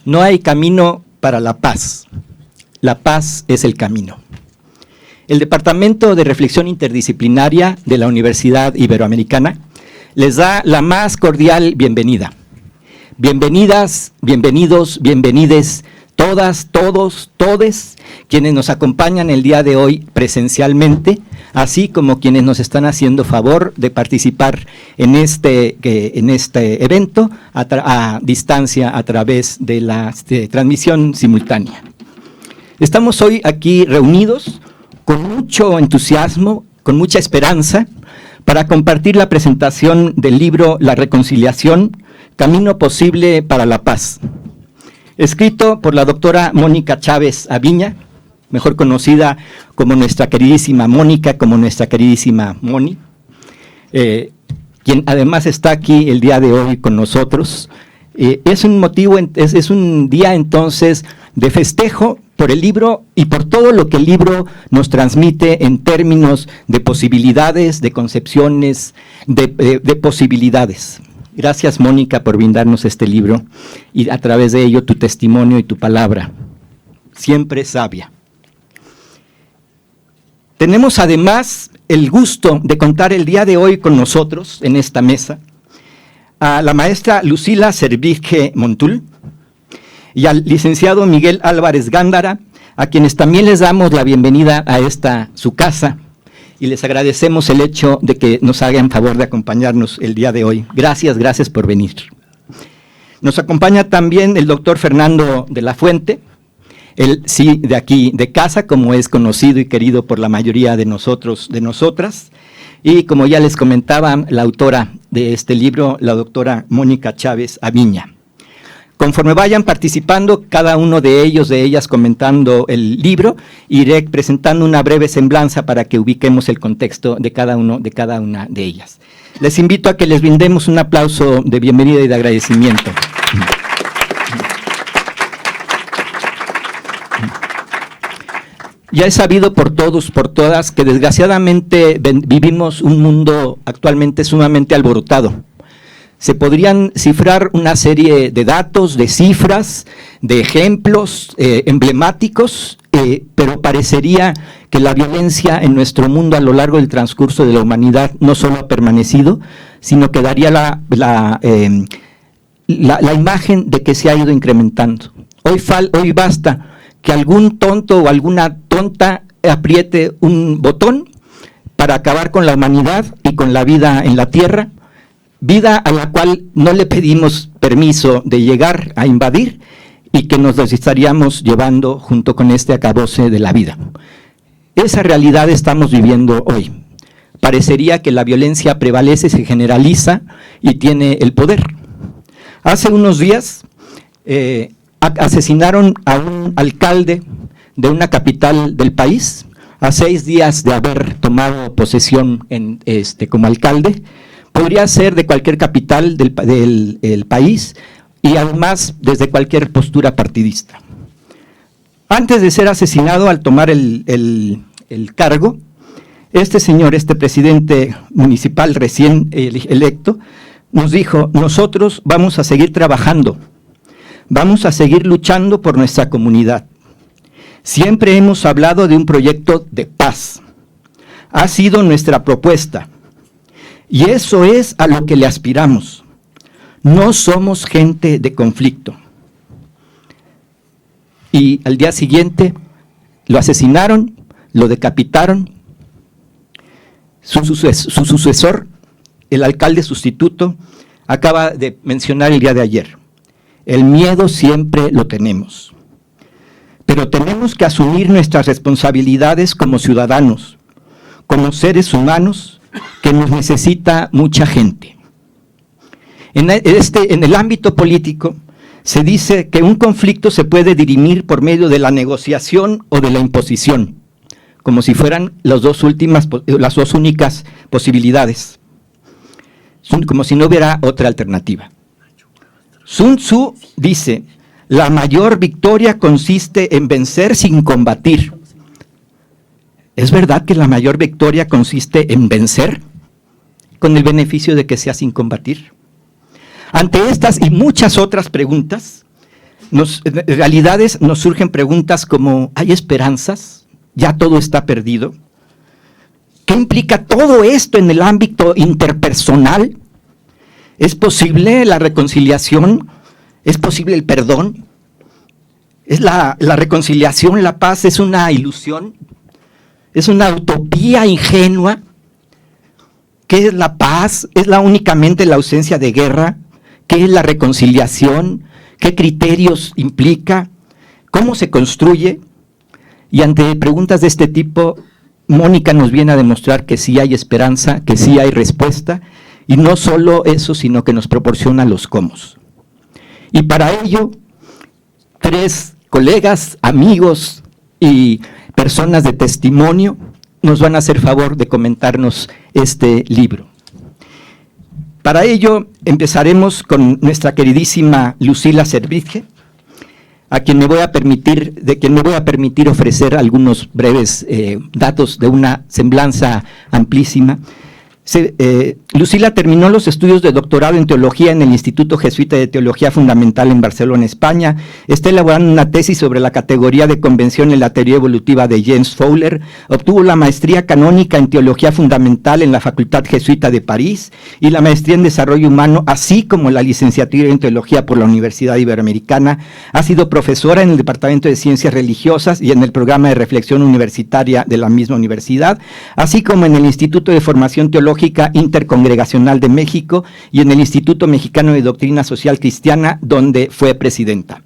No hay camino para la paz. La paz es el camino. El Departamento de Reflexión Interdisciplinaria de la Universidad Iberoamericana les da la más cordial bienvenida. Bienvenidas, bienvenidos, bienvenides, todas, todos, todes, quienes nos acompañan el día de hoy presencialmente, así como quienes nos están haciendo favor de participar en este evento a distancia a través de la transmisión simultánea. Estamos hoy aquí reunidos con mucho entusiasmo, con mucha esperanza, para compartir la presentación del libro La Reconciliación, Camino Posible para la Paz, escrito por la doctora Mónica Chávez Aviña, mejor conocida como nuestra queridísima Mónica, como nuestra queridísima Moni, quien además está aquí el día de hoy con nosotros. Es un día entonces de festejo por el libro y por todo lo que el libro nos transmite en términos de posibilidades, de concepciones, de posibilidades. Gracias, Mónica, por brindarnos este libro y a través de ello tu testimonio y tu palabra, siempre sabia. Tenemos además el gusto de contar el día de hoy con nosotros en esta mesa a la maestra Lucila Servige Montul y al licenciado Miguel Álvarez Gándara, a quienes también les damos la bienvenida a esta su casa y les agradecemos el hecho de que nos hagan favor de acompañarnos el día de hoy. Gracias, gracias por venir. Nos acompaña también el doctor Fernando de la Fuente, él sí de aquí de casa, como es conocido y querido por la mayoría de nosotros, de nosotras, y como ya les comentaba, la autora de este libro, la doctora Mónica Chávez Aviña. Conforme vayan participando, cada uno de ellos, de ellas comentando el libro, iré presentando una breve semblanza para que ubiquemos el contexto de cada una de ellas. Les invito a que les brindemos un aplauso de bienvenida y de agradecimiento. Ya es sabido por todos, por todas, que desgraciadamente vivimos un mundo actualmente sumamente alborotado. Se podrían cifrar una serie de datos, de cifras, de ejemplos emblemáticos, pero parecería que la violencia en nuestro mundo a lo largo del transcurso de la humanidad no solo ha permanecido, sino que daría la imagen de que se ha ido incrementando. Hoy basta que algún tonto o alguna tonta apriete un botón para acabar con la humanidad y con la vida en la tierra, vida a la cual no le pedimos permiso de llegar a invadir y que nos estaríamos llevando junto con este acabose de la vida. Esa realidad estamos viviendo hoy. Parecería que la violencia prevalece, se generaliza y tiene el poder. Hace unos días asesinaron a un alcalde de una capital del país, a 6 días de haber tomado posesión como alcalde. Podría ser de cualquier capital del país y además desde cualquier postura partidista. Antes de ser asesinado al tomar el cargo, este señor, este presidente municipal recién electo, nos dijo: nosotros vamos a seguir trabajando, vamos a seguir luchando por nuestra comunidad. Siempre hemos hablado de un proyecto de paz. Ha sido nuestra propuesta. Y eso es a lo que le aspiramos. No somos gente de conflicto. Y al día siguiente lo asesinaron, lo decapitaron. Su sucesor, el alcalde sustituto, acaba de mencionar el día de ayer: el miedo siempre lo tenemos. Pero tenemos que asumir nuestras responsabilidades como ciudadanos, como seres humanos, que nos necesita mucha gente. En el ámbito político se dice que un conflicto se puede dirimir por medio de la negociación o de la imposición, como si fueran las dos únicas posibilidades, como si no hubiera otra alternativa. Sun Tzu dice: la mayor victoria consiste en vencer sin combatir. ¿Es verdad que la mayor victoria consiste en vencer, con el beneficio de que sea sin combatir? Ante estas y muchas otras preguntas, En realidades nos surgen preguntas como, ¿hay esperanzas? ¿Ya todo está perdido? ¿Qué implica todo esto en el ámbito interpersonal? ¿Es posible la reconciliación? ¿Es posible el perdón? ¿Es la reconciliación, la paz, es una ilusión? ¿Es una utopía ingenua? ¿Qué es la paz? ¿Es únicamente la ausencia de guerra? ¿Qué es la reconciliación? ¿Qué criterios implica? ¿Cómo se construye? Y ante preguntas de este tipo, Mónica nos viene a demostrar que sí hay esperanza, que sí hay respuesta, y no solo eso, sino que nos proporciona los cómo. Y para ello, 3 colegas, amigos y personas de testimonio nos van a hacer favor de comentarnos este libro. Para ello, empezaremos con nuestra queridísima Lucila Servitje, de quien me voy a permitir ofrecer algunos breves datos de una semblanza amplísima. Lucila terminó los estudios de doctorado en teología en el Instituto Jesuita de Teología Fundamental en Barcelona, España. Está elaborando una tesis sobre la categoría de convención en la teoría evolutiva de James Fowler. Obtuvo la maestría canónica en teología fundamental en la Facultad Jesuita de París y la maestría en desarrollo humano, así como la licenciatura en teología por la Universidad Iberoamericana. Ha sido profesora en el Departamento de Ciencias Religiosas y en el programa de reflexión universitaria de la misma universidad, así como en el Instituto de Formación Teológica Intercongregacional de México y en el Instituto Mexicano de Doctrina Social Cristiana, donde fue presidenta.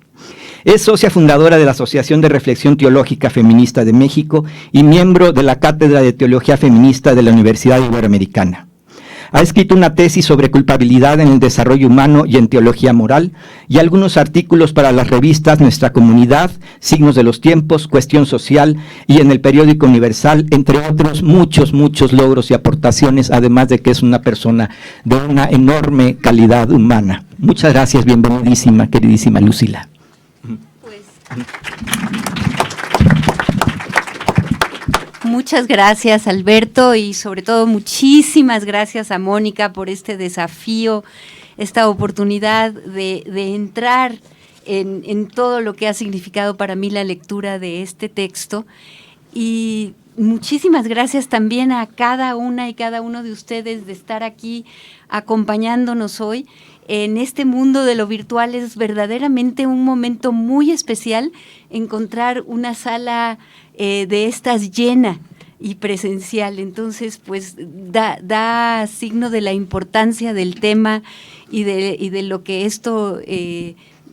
Es socia fundadora de la Asociación de Reflexión Teológica Feminista de México y miembro de la Cátedra de Teología Feminista de la Universidad Iberoamericana. Ha escrito una tesis sobre culpabilidad en el desarrollo humano y en teología moral, y algunos artículos para las revistas Nuestra Comunidad, Signos de los Tiempos, Cuestión Social y en el Periódico Universal, entre otros muchos logros y aportaciones, además de que es una persona de una enorme calidad humana. Muchas gracias, bienvenidísima, queridísima Lucila. Muchas gracias, Alberto, y sobre todo muchísimas gracias a Mónica por este desafío, esta oportunidad de entrar en todo lo que ha significado para mí la lectura de este texto. Y muchísimas gracias también a cada una y cada uno de ustedes de estar aquí acompañándonos hoy. En este mundo de lo virtual es verdaderamente un momento muy especial encontrar una sala de estas llena y presencial. Entonces, pues da signo de la importancia del tema y de lo que esto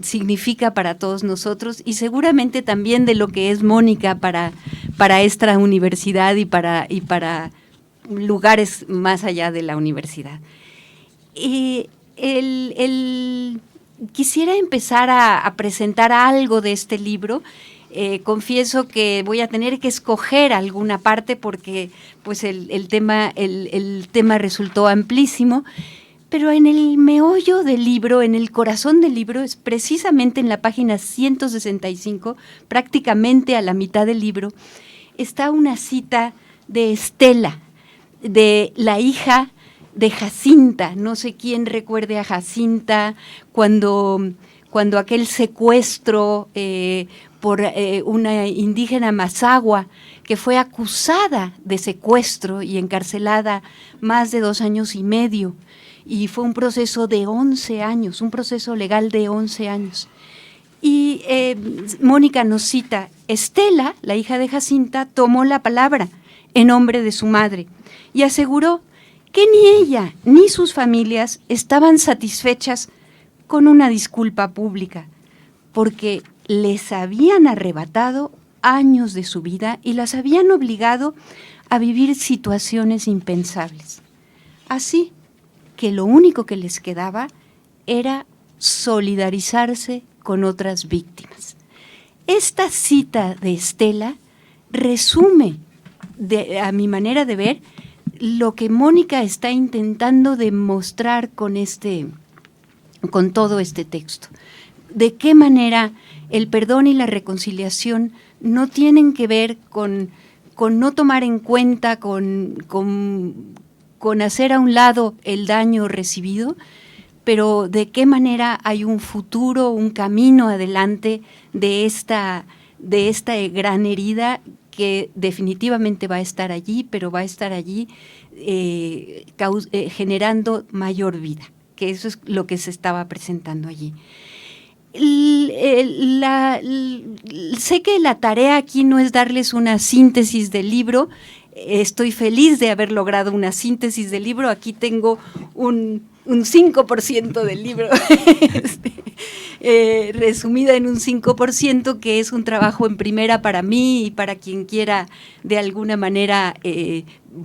significa para todos nosotros, y seguramente también de lo que es Mónica para esta universidad y para lugares más allá de la universidad. Quisiera empezar a presentar algo de este libro. Confieso que voy a tener que escoger alguna parte porque pues el tema resultó amplísimo, pero en el meollo del libro, en el corazón del libro, es precisamente en la página 165, prácticamente a la mitad del libro, está una cita de Estela, de la hija de Jacinta. No sé quién recuerde a Jacinta cuando aquel secuestro por una indígena mazahua que fue acusada de secuestro y encarcelada más de 2 años y medio, y fue un proceso de 11 años, un proceso legal de 11 años. Y Mónica nos cita: Estela, la hija de Jacinta, tomó la palabra en nombre de su madre y aseguró que ni ella ni sus familias estaban satisfechas con una disculpa pública, porque les habían arrebatado años de su vida y las habían obligado a vivir situaciones impensables. Así que lo único que les quedaba era solidarizarse con otras víctimas. Esta cita de Estela resume, a mi manera de ver, lo que Mónica está intentando demostrar con todo este texto. De qué manera el perdón y la reconciliación no tienen que ver con no tomar en cuenta, con hacer a un lado el daño recibido, pero de qué manera hay un futuro, un camino adelante de esta gran herida que definitivamente va a estar allí, pero va a estar allí generando mayor vida, que eso es lo que se estaba presentando allí. Sé que la tarea aquí no es darles una síntesis del libro. Estoy feliz de haber logrado una síntesis del libro. Aquí tengo un 5% del libro resumida en un 5%, que es un trabajo en primera para mí y para quien quiera de alguna manera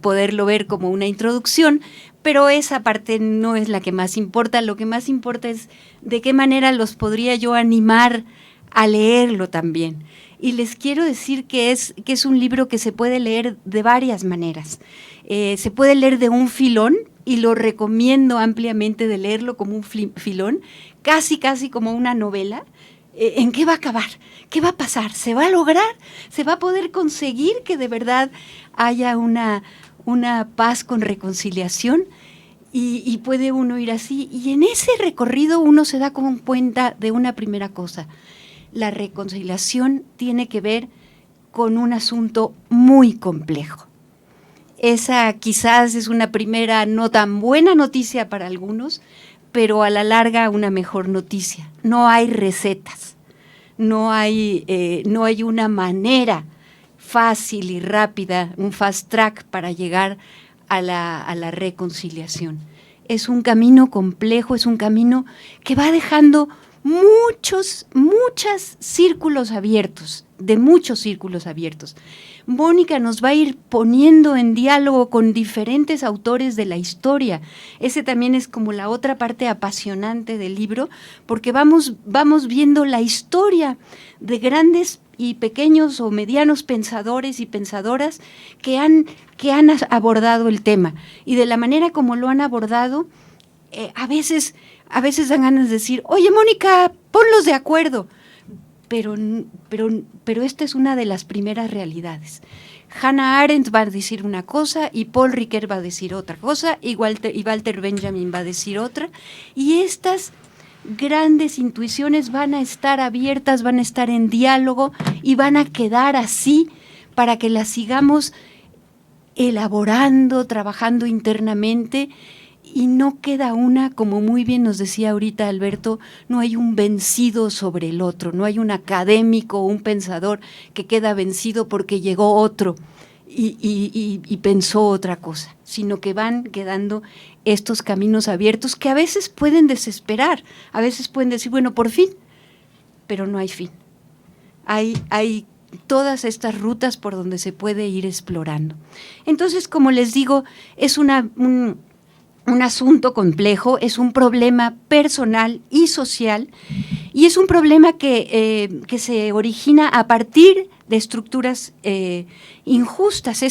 poderlo ver como una introducción, pero esa parte no es la que más importa. Lo que más importa es de qué manera los podría yo animar a leerlo también. Y les quiero decir que es un libro que se puede leer de varias maneras. Se puede leer de un filón, y lo recomiendo ampliamente de leerlo como un filón, casi como una novela. ¿En qué va a acabar? ¿Qué va a pasar? ¿Se va a lograr? ¿Se va a poder conseguir que de verdad haya una paz con reconciliación? Y puede uno ir así. Y en ese recorrido uno se da cuenta de una primera cosa. La reconciliación tiene que ver con un asunto muy complejo. Esa quizás es una primera no tan buena noticia para algunos, pero a la larga una mejor noticia. No hay recetas, no hay una manera fácil y rápida, un fast track para llegar a la reconciliación. Es un camino complejo, es un camino que va dejando muchos círculos abiertos, de muchos círculos abiertos. Mónica nos va a ir poniendo en diálogo con diferentes autores de la historia. Ese también es como la otra parte apasionante del libro, porque vamos viendo la historia de grandes y pequeños o medianos pensadores y pensadoras que han abordado el tema. Y de la manera como lo han abordado, a veces dan ganas de decir, oye, Mónica, ponlos de acuerdo. Pero esta es una de las primeras realidades. Hannah Arendt va a decir una cosa y Paul Ricoeur va a decir otra cosa y Walter Benjamin va a decir otra, y estas grandes intuiciones van a estar abiertas, van a estar en diálogo y van a quedar así para que las sigamos elaborando, trabajando internamente. Y no queda una, como muy bien nos decía ahorita Alberto, no hay un vencido sobre el otro, no hay un académico o un pensador que queda vencido porque llegó otro y pensó otra cosa, sino que van quedando estos caminos abiertos que a veces pueden desesperar, a veces pueden decir, bueno, por fin, pero no hay fin. Hay todas estas rutas por donde se puede ir explorando. Entonces, como les digo, es un asunto complejo, es un problema personal y social, y es un problema que se origina a partir de estructuras injustas.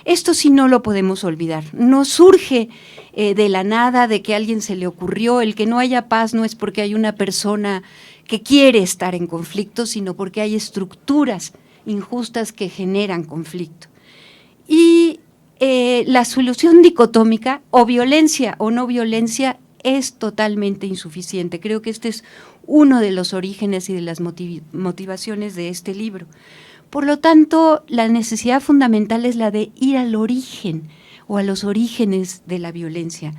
Esto sí no lo podemos olvidar. No surge de la nada, de que a alguien se le ocurrió. El que no haya paz no es porque hay una persona que quiere estar en conflicto, sino porque hay estructuras injustas que generan conflicto. Y la solución dicotómica, o violencia o no violencia, es totalmente insuficiente. Creo que este es uno de los orígenes y de las motivaciones de este libro. Por lo tanto, la necesidad fundamental es la de ir al origen o a los orígenes de la violencia.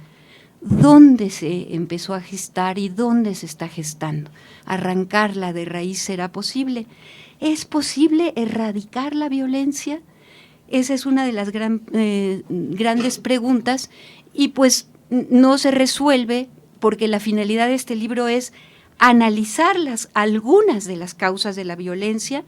¿Dónde se empezó a gestar y dónde se está gestando? ¿Arrancarla de raíz será posible? ¿Es posible erradicar la violencia? Esa es una de las grandes preguntas, y pues no se resuelve porque la finalidad de este libro es analizar algunas de las causas de la violencia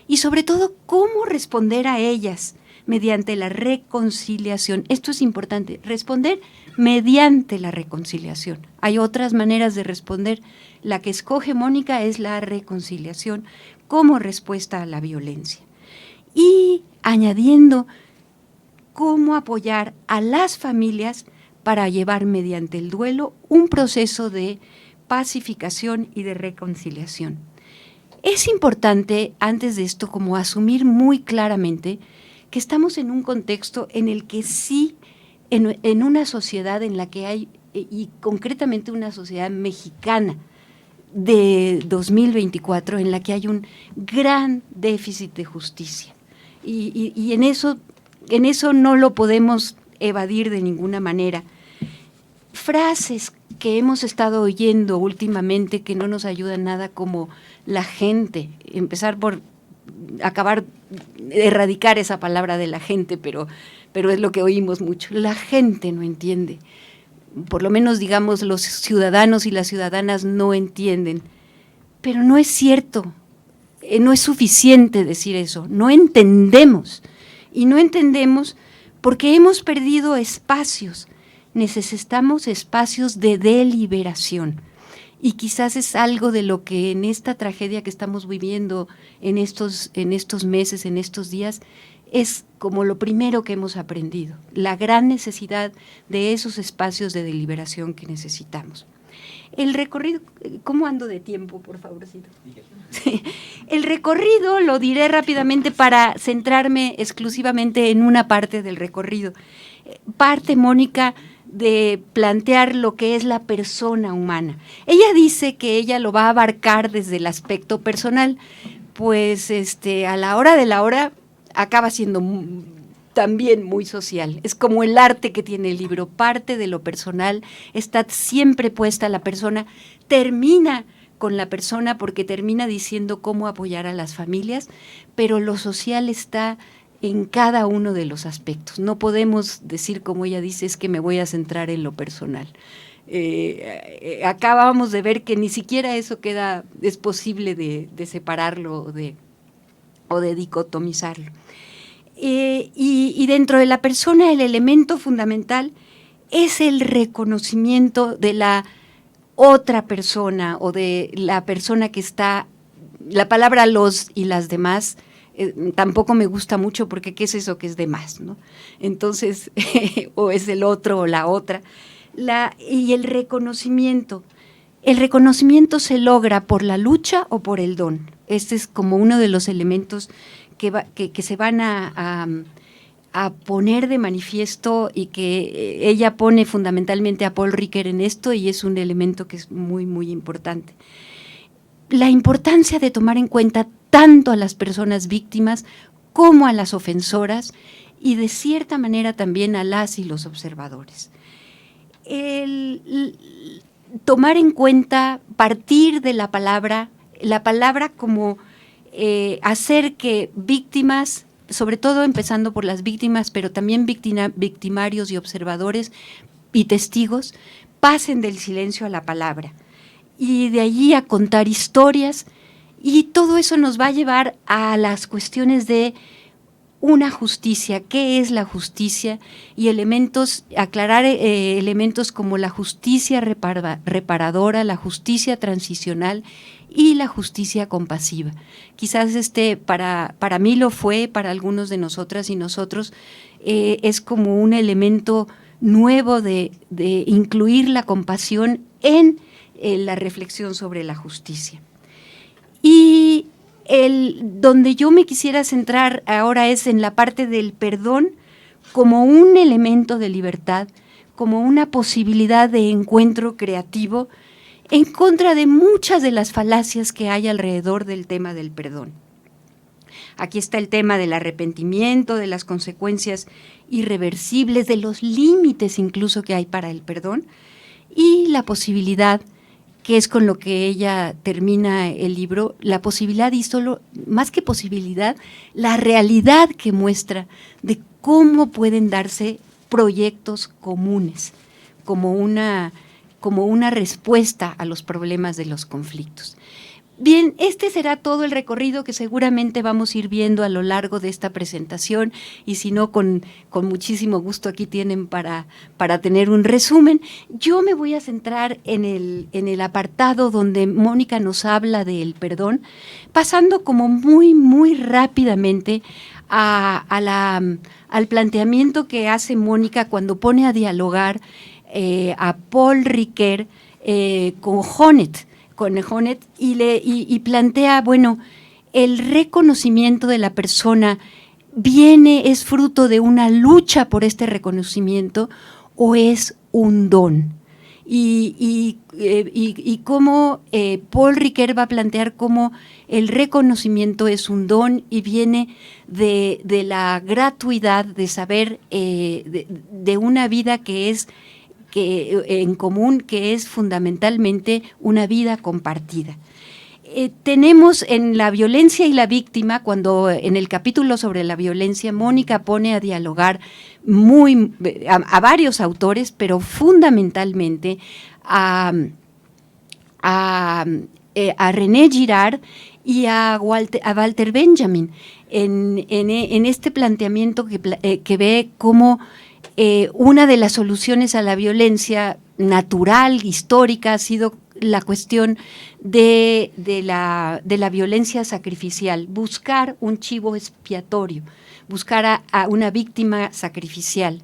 y sobre todo cómo responder a ellas mediante la reconciliación. Esto es importante, responder mediante la reconciliación. Hay otras maneras de responder. La que escoge Mónica es la reconciliación como respuesta a la violencia. Y añadiendo cómo apoyar a las familias para llevar mediante el duelo un proceso de pacificación y de reconciliación. Es importante, antes de esto, como asumir muy claramente que estamos en un contexto en el que sí, en una sociedad en la que hay y concretamente una sociedad mexicana de 2024 en la que hay un gran déficit de justicia. Y en eso no lo podemos evadir de ninguna manera. Frases que hemos estado oyendo últimamente que no nos ayudan nada, como la gente, empezar por erradicar esa palabra de la gente, pero es lo que oímos mucho. La gente no entiende, por lo menos digamos los ciudadanos y las ciudadanas no entienden, pero no es cierto, no es suficiente decir eso, no entendemos, y no entendemos porque hemos perdido espacios. Necesitamos espacios de deliberación, y quizás es algo de lo que en esta tragedia que estamos viviendo en estos meses, en estos días, es como lo primero que hemos aprendido, la gran necesidad de esos espacios de deliberación que necesitamos. El recorrido, ¿cómo ando de tiempo, por favorcito? Sí. El recorrido lo diré rápidamente para centrarme exclusivamente en una parte del recorrido. Parte, Mónica, de plantear lo que es la persona humana. Ella dice que ella lo va a abarcar desde el aspecto personal, pues a la hora de la hora acaba siendo también muy social. Es como el arte que tiene el libro, parte de lo personal, está siempre puesta la persona, termina con la persona porque termina diciendo cómo apoyar a las familias, pero lo social está en cada uno de los aspectos. No podemos decir, como ella dice, es que me voy a centrar en lo personal. Acabamos de ver que ni siquiera eso es posible de separarlo o de dicotomizarlo. Y dentro de la persona el elemento fundamental es el reconocimiento de la otra persona o de la persona que está, la palabra los y las demás tampoco me gusta mucho porque ¿qué es eso que es demás, ¿no? Entonces, o es el otro o la otra. Y el reconocimiento se logra por la lucha o por el don. Este es como uno de los elementos que se van a poner de manifiesto y que ella pone fundamentalmente a Paul Ricoeur en esto, y es un elemento que es muy, muy importante. La importancia de tomar en cuenta tanto a las personas víctimas como a las ofensoras y de cierta manera también a las y los observadores. El tomar en cuenta, partir de la palabra como hacer que víctimas, sobre todo empezando por las víctimas, pero también victimarios y observadores y testigos, pasen del silencio a la palabra y de allí a contar historias, y todo eso nos va a llevar a las cuestiones de una justicia, qué es la justicia, y aclarar elementos como la justicia reparadora, la justicia transicional y la justicia compasiva. Quizás para mí lo fue, para algunos de nosotras y nosotros, es como un elemento nuevo de incluir la compasión en la reflexión sobre la justicia. Y donde yo me quisiera centrar ahora es en la parte del perdón como un elemento de libertad, como una posibilidad de encuentro creativo en contra de muchas de las falacias que hay alrededor del tema del perdón. Aquí está el tema del arrepentimiento, de las consecuencias irreversibles, de los límites incluso que hay para el perdón, y la posibilidad, que es con lo que ella termina el libro, la posibilidad, y solo más que posibilidad, la realidad que muestra de cómo pueden darse proyectos comunes como una respuesta a los problemas de los conflictos. Bien, este será todo el recorrido que seguramente vamos a ir viendo a lo largo de esta presentación, y si no, con muchísimo gusto aquí tienen para tener un resumen. Yo me voy a centrar en el apartado donde Mónica nos habla del perdón, pasando como muy, muy rápidamente al planteamiento que hace Mónica cuando pone a dialogar a Paul Ricoeur con Honneth, y plantea, bueno, el reconocimiento de la persona es fruto de una lucha por este reconocimiento o es un don. y cómo Paul Ricoeur va a plantear cómo el reconocimiento es un don y viene de la gratuidad de saber de una vida que es en común, que es fundamentalmente una vida compartida. Tenemos en la violencia y la víctima, cuando en el capítulo sobre la violencia, Mónica pone a dialogar a varios autores, pero fundamentalmente a René Girard y a Walter Benjamin, en este planteamiento que ve como una de las soluciones a la violencia natural, histórica, ha sido la cuestión de la violencia sacrificial, buscar un chivo expiatorio, buscar a una víctima sacrificial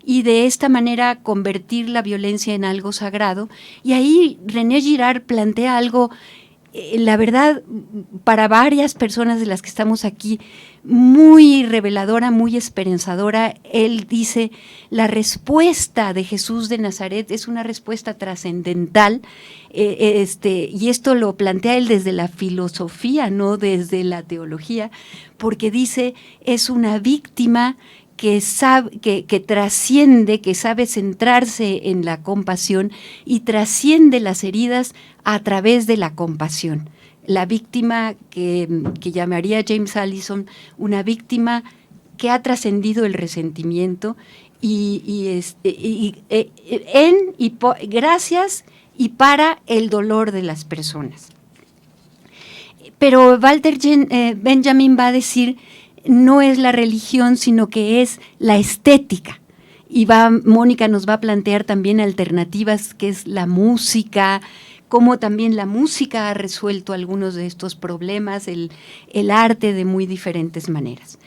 y de esta manera convertir la violencia en algo sagrado. Y ahí René Girard plantea algo, la verdad, para varias personas de las que estamos aquí, muy reveladora, muy esperanzadora. Él dice, la respuesta de Jesús de Nazaret es una respuesta trascendental, y esto lo plantea él desde la filosofía, no desde la teología, porque dice, es una víctima que trasciende, que sabe centrarse en la compasión y trasciende las heridas a través de la compasión. La víctima que llamaría James Allison una víctima que ha trascendido el resentimiento gracias y para el dolor de las personas. Pero Walter Benjamin va a decir, no es la religión, sino que es la estética. Y Mónica nos va a plantear también alternativas, que es la música, cómo también la música ha resuelto algunos de estos problemas, el arte de muy diferentes maneras.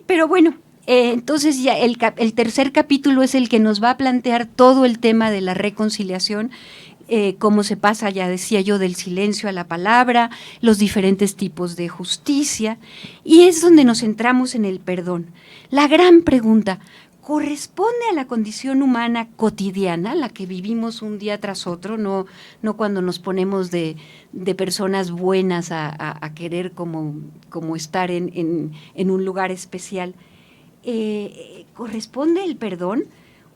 Pero bueno, entonces ya el tercer capítulo es el que nos va a plantear todo el tema de la reconciliación, cómo se pasa, ya decía yo, del silencio a la palabra, los diferentes tipos de justicia, y es donde nos centramos en el perdón. La gran pregunta, ¿corresponde a la condición humana cotidiana, la que vivimos un día tras otro, no cuando nos ponemos de personas buenas a querer como estar en un lugar especial? ¿Corresponde el perdón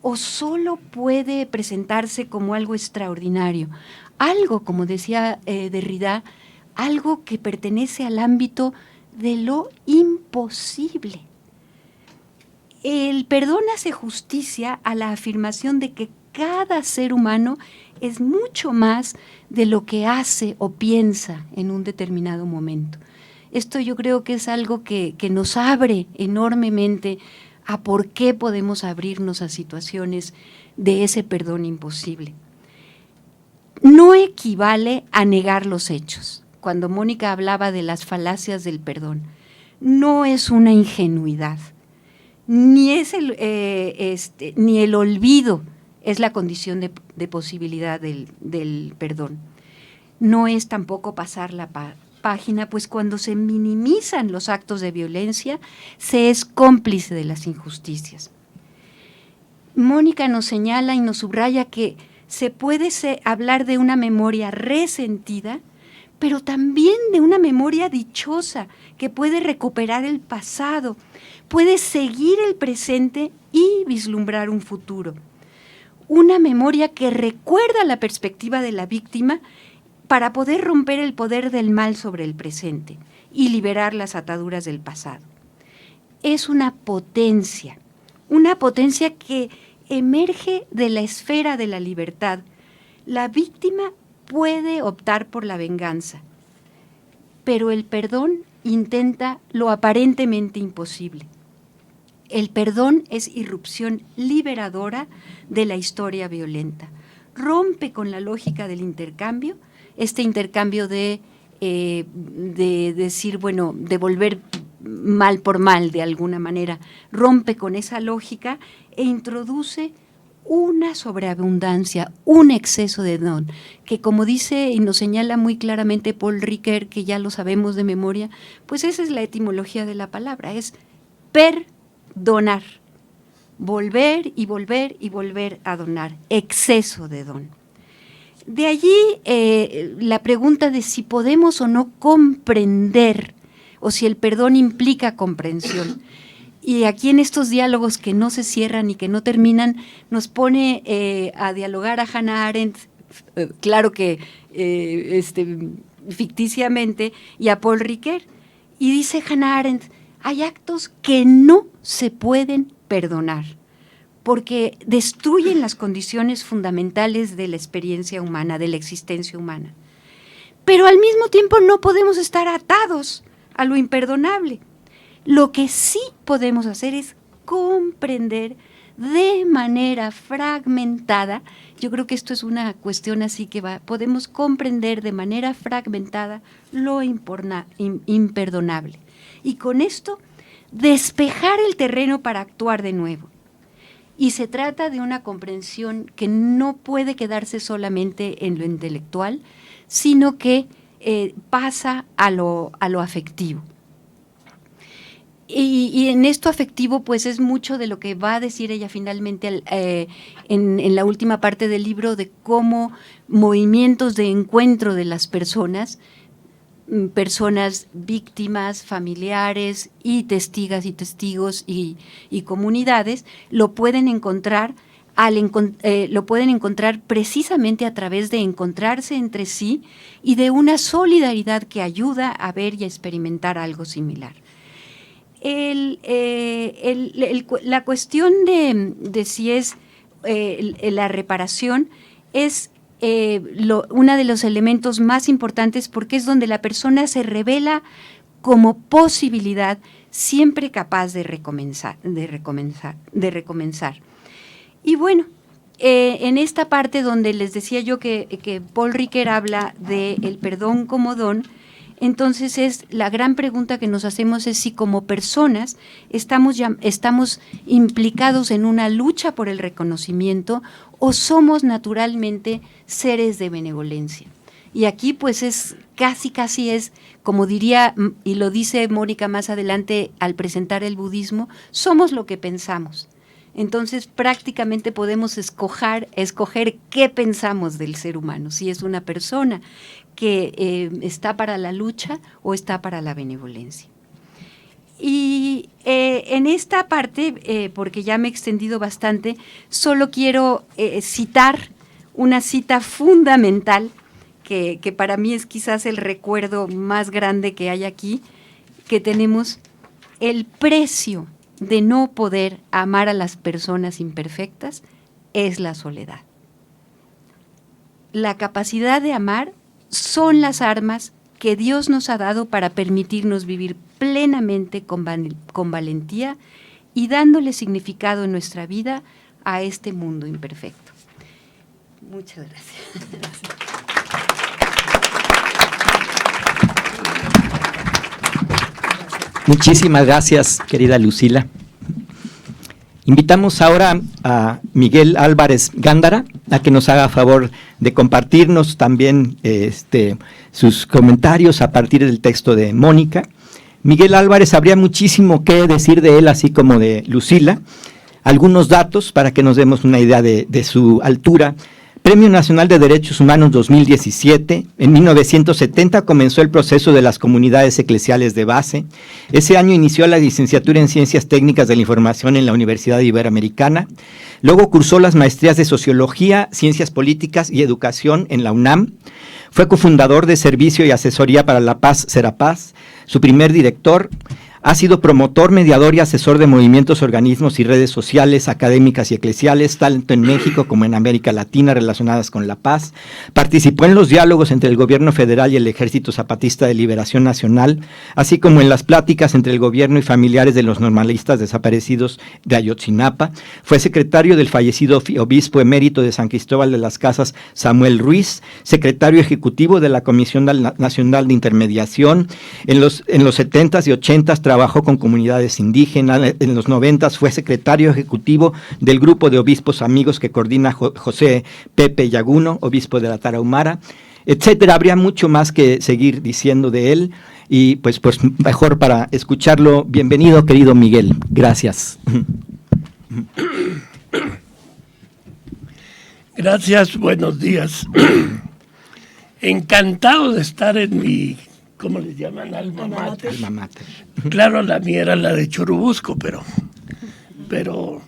o solo puede presentarse como algo extraordinario? Algo, como decía Derrida, algo que pertenece al ámbito de lo imposible. El perdón hace justicia a la afirmación de que cada ser humano es mucho más de lo que hace o piensa en un determinado momento. Esto yo creo que es algo que nos abre enormemente a por qué podemos abrirnos a situaciones de ese perdón imposible. No equivale a negar los hechos. Cuando Mónica hablaba de las falacias del perdón, no es una ingenuidad. Ni el olvido es la condición de posibilidad del perdón. No es tampoco pasar la página, pues cuando se minimizan los actos de violencia, se es cómplice de las injusticias. Mónica nos señala y nos subraya que se puede hablar de una memoria resentida, pero también de una memoria dichosa que puede recuperar el pasado, puede seguir el presente y vislumbrar un futuro. Una memoria que recuerda la perspectiva de la víctima para poder romper el poder del mal sobre el presente y liberar las ataduras del pasado. Es una potencia que emerge de la esfera de la libertad. La víctima puede optar por la venganza, pero el perdón intenta lo aparentemente imposible. El perdón es irrupción liberadora de la historia violenta. Rompe con la lógica del intercambio, este intercambio de decir, bueno, devolver mal por mal de alguna manera, rompe con esa lógica e introduce una sobreabundancia, un exceso de don, que como dice y nos señala muy claramente Paul Ricoeur, que ya lo sabemos de memoria, pues esa es la etimología de la palabra, es perdonar, volver y volver y volver a donar, exceso de don. De allí la pregunta de si podemos o no comprender, o si el perdón implica comprensión. Y aquí en estos diálogos que no se cierran y que no terminan, nos pone a dialogar a Hannah Arendt, claro que ficticiamente, y a Paul Ricoeur. Y dice Hannah Arendt, hay actos que no se pueden perdonar, porque destruyen las condiciones fundamentales de la experiencia humana, de la existencia humana. Pero al mismo tiempo no podemos estar atados a lo imperdonable. Lo que sí podemos hacer es comprender de manera fragmentada. Yo creo que esto es una cuestión así que podemos comprender de manera fragmentada lo imperdonable. Y con esto, despejar el terreno para actuar de nuevo. Y se trata de una comprensión que no puede quedarse solamente en lo intelectual, sino que pasa a lo afectivo. Y en esto afectivo, pues es mucho de lo que va a decir ella finalmente en la última parte del libro, de cómo movimientos de encuentro de las personas víctimas, familiares y testigas y testigos y comunidades, lo pueden encontrar precisamente a través de encontrarse entre sí y de una solidaridad que ayuda a ver y a experimentar algo similar. La cuestión de si es la reparación es uno de los elementos más importantes, porque es donde la persona se revela como posibilidad, siempre capaz de recomenzar. Y bueno, en esta parte donde les decía yo que Paul Ricoeur habla del perdón como don, entonces la gran pregunta que nos hacemos es si como personas estamos implicados en una lucha por el reconocimiento o somos naturalmente seres de benevolencia. Y aquí pues es casi es, como diría, y lo dice Mónica más adelante al presentar el budismo, somos lo que pensamos. Entonces prácticamente podemos escoger qué pensamos del ser humano, si es una persona que está para la lucha o está para la benevolencia. Y en esta parte, porque ya me he extendido bastante, solo quiero citar una cita fundamental que para mí es quizás el recuerdo más grande que hay aquí, que tenemos: el precio de no poder amar a las personas imperfectas es la soledad. La capacidad de amar son las armas que Dios nos ha dado para permitirnos vivir plenamente con valentía y dándole significado en nuestra vida a este mundo imperfecto. Muchas gracias. Muchísimas gracias, querida Lucila. Invitamos ahora a Miguel Álvarez Gándara a que nos haga favor de compartirnos también sus comentarios a partir del texto de Mónica. Miguel Álvarez, habría muchísimo que decir de él, así como de Lucila. Algunos datos para que nos demos una idea de su altura. Premio Nacional de Derechos Humanos 2017. En 1970 comenzó el proceso de las comunidades eclesiales de base. Ese año inició la licenciatura en Ciencias Técnicas de la Información en la Universidad Iberoamericana. Luego cursó las maestrías de Sociología, Ciencias Políticas y Educación en la UNAM. Fue cofundador de Servicio y Asesoría para la Paz, Serapaz, su primer director. Ha sido promotor, mediador y asesor de movimientos, organismos y redes sociales, académicas y eclesiales, tanto en México como en América Latina, relacionadas con la paz. Participó en los diálogos entre el gobierno federal y el Ejército Zapatista de Liberación Nacional, así como en las pláticas entre el gobierno y familiares de los normalistas desaparecidos de Ayotzinapa. Fue secretario del fallecido obispo emérito de San Cristóbal de las Casas, Samuel Ruiz, secretario ejecutivo de la Comisión Nacional de Intermediación. En los 70s y 80s trabajó con comunidades indígenas. En los 90s fue secretario ejecutivo del grupo de obispos amigos que coordina José Pepe Yaguno, obispo de la Tarahumara, etcétera. Habría mucho más que seguir diciendo de él y pues mejor para escucharlo. Bienvenido, querido Miguel. Gracias. Gracias, buenos días. Encantado de estar en mi, ¿cómo les llaman? Alma mater. Alma mater. Claro, la mía era la de Churubusco, pero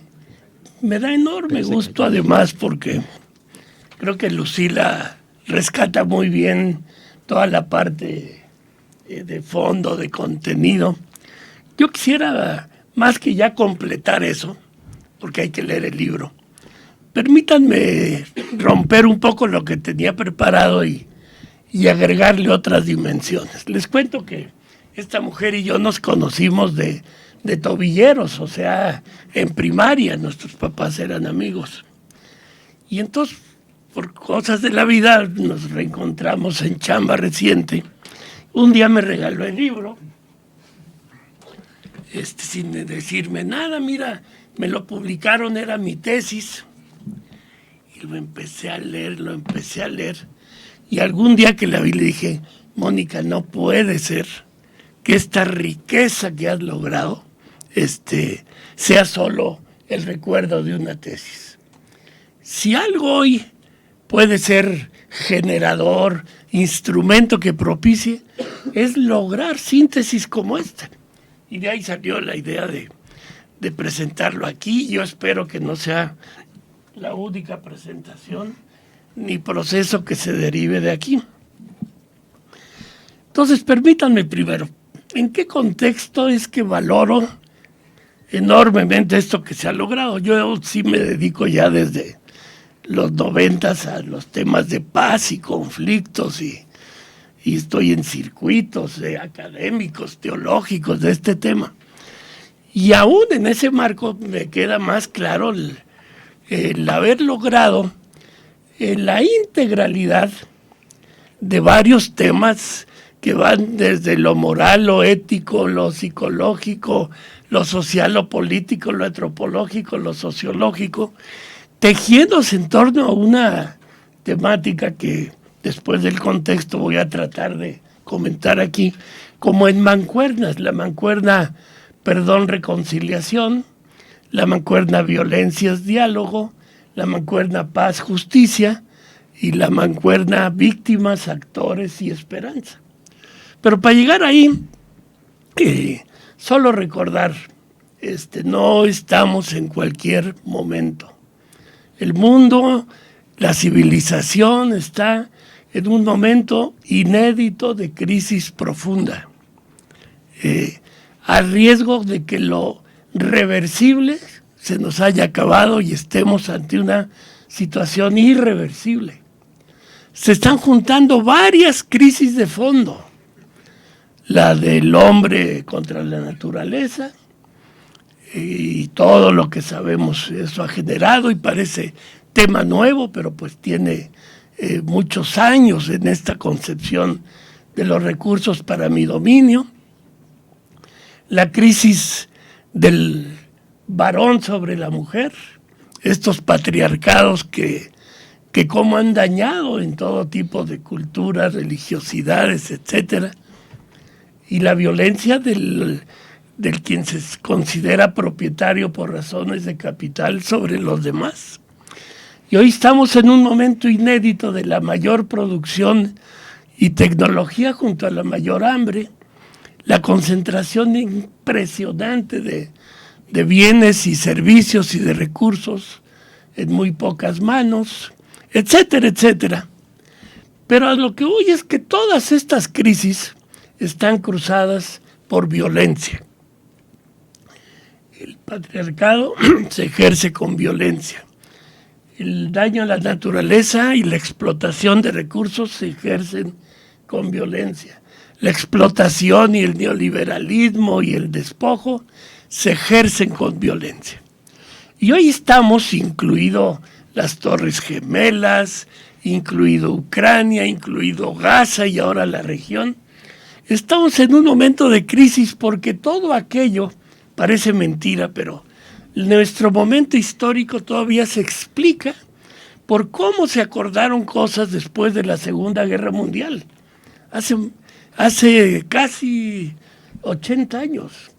me da enorme gusto además porque creo que Lucila rescata muy bien toda la parte de fondo, de contenido. Yo quisiera más que ya completar eso, porque hay que leer el libro. Permítanme romper un poco lo que tenía preparado y agregarle otras dimensiones. Les cuento que esta mujer y yo nos conocimos de tobilleros, o sea, en primaria, nuestros papás eran amigos. Y entonces, por cosas de la vida, nos reencontramos en chamba reciente. Un día me regaló el libro, sin decirme nada, mira, me lo publicaron, era mi tesis. Y lo empecé a leer. Y algún día que la vi le dije, Mónica, no puede ser que esta riqueza que has logrado sea solo el recuerdo de una tesis. Si algo hoy puede ser generador, instrumento que propicie, es lograr síntesis como esta. Y de ahí salió la idea de presentarlo aquí. Yo espero que no sea la única presentación ni proceso que se derive de aquí. Entonces, permítanme primero, ¿en qué contexto es que valoro enormemente esto que se ha logrado? Yo sí me dedico ya desde los 90s a los temas de paz y conflictos y estoy en circuitos académicos, teológicos de este tema. Y aún en ese marco me queda más claro el haber logrado la integralidad de varios temas que van desde lo moral, lo ético, lo psicológico, lo social, lo político, lo antropológico, lo sociológico, tejiéndose en torno a una temática que después del contexto voy a tratar de comentar aquí, como en mancuernas, la mancuerna perdón-reconciliación, la mancuerna violencias-diálogo, la mancuerna paz-justicia y la mancuerna víctimas, actores y esperanza. Pero para llegar ahí, solo recordar, no estamos en cualquier momento. El mundo, la civilización está en un momento inédito de crisis profunda, a riesgo de que lo reversible se nos haya acabado y estemos ante una situación irreversible. Se están juntando varias crisis de fondo. La del hombre contra la naturaleza y todo lo que sabemos eso ha generado y parece tema nuevo, pero pues tiene muchos años en esta concepción de los recursos para mi dominio. La crisis del varón sobre la mujer, estos patriarcados que cómo han dañado en todo tipo de culturas, religiosidades, etcétera, y la violencia del quien se considera propietario por razones de capital sobre los demás. Y hoy estamos en un momento inédito de la mayor producción y tecnología junto a la mayor hambre, la concentración impresionante de bienes y servicios y de recursos en muy pocas manos, etcétera, etcétera. Pero a lo que voy es que todas estas crisis están cruzadas por violencia. El patriarcado se ejerce con violencia. El daño a la naturaleza y la explotación de recursos se ejercen con violencia. La explotación y el neoliberalismo y el despojo se ejercen con violencia. Y hoy estamos, incluido las Torres Gemelas, incluido Ucrania, incluido Gaza y ahora la región, estamos en un momento de crisis porque todo aquello parece mentira, pero nuestro momento histórico todavía se explica por cómo se acordaron cosas después de la Segunda Guerra Mundial. Hace casi 80 años.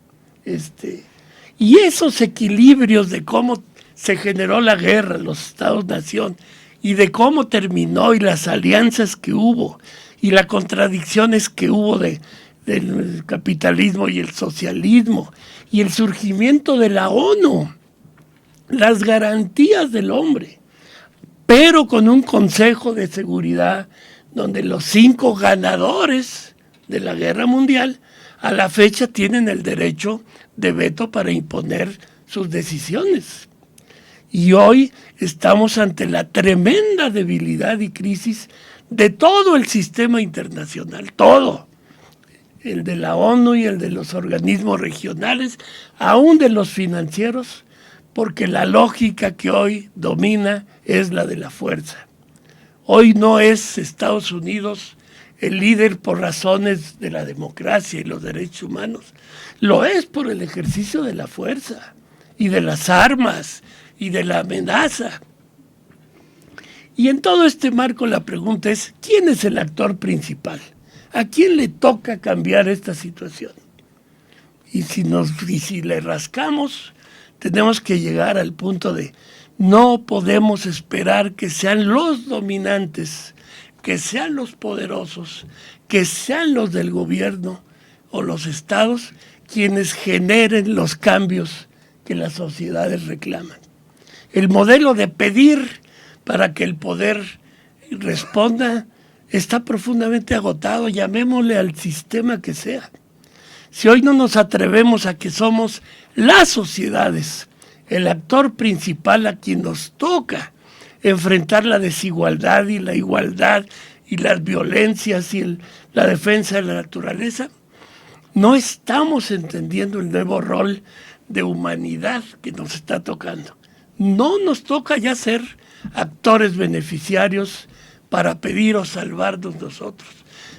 Y esos equilibrios de cómo se generó la guerra, los estados-nación, y de cómo terminó y las alianzas que hubo y las contradicciones que hubo del capitalismo y el socialismo y el surgimiento de la ONU, las garantías del hombre, pero con un Consejo de Seguridad donde los 5 ganadores de la guerra mundial a la fecha tienen el derecho de veto para imponer sus decisiones. Y hoy estamos ante la tremenda debilidad y crisis de todo el sistema internacional, todo, el de la ONU y el de los organismos regionales, aún de los financieros, porque la lógica que hoy domina es la de la fuerza. Hoy no es Estados Unidos el líder por razones de la democracia y los derechos humanos, lo es por el ejercicio de la fuerza y de las armas y de la amenaza. Y en todo este marco la pregunta es, ¿quién es el actor principal? ¿A quién le toca cambiar esta situación? Y si le rascamos, tenemos que llegar al punto de no podemos esperar que sean los dominantes, que sean los poderosos, que sean los del gobierno o los estados quienes generen los cambios que las sociedades reclaman. El modelo de pedir para que el poder responda está profundamente agotado, llamémosle al sistema que sea. Si hoy no nos atrevemos a que somos las sociedades, el actor principal a quien nos toca enfrentar la desigualdad y la igualdad y las violencias y la defensa de la naturaleza, no estamos entendiendo el nuevo rol de humanidad que nos está tocando. No nos toca ya ser actores beneficiarios para pedir o salvarnos nosotros.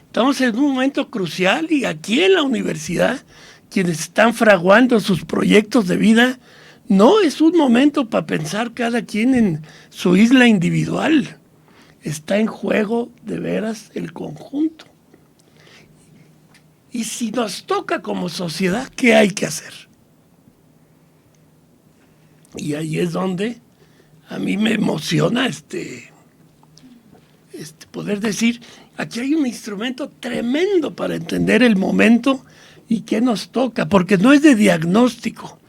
Estamos en un momento crucial y aquí en la universidad, quienes están fraguando sus proyectos de vida, no es un momento para pensar cada quien en su isla individual. Está en juego de veras el conjunto. Y si nos toca como sociedad, ¿qué hay que hacer? Y ahí es donde a mí me emociona poder decir, aquí hay un instrumento tremendo para entender el momento y qué nos toca, porque no es de diagnóstico.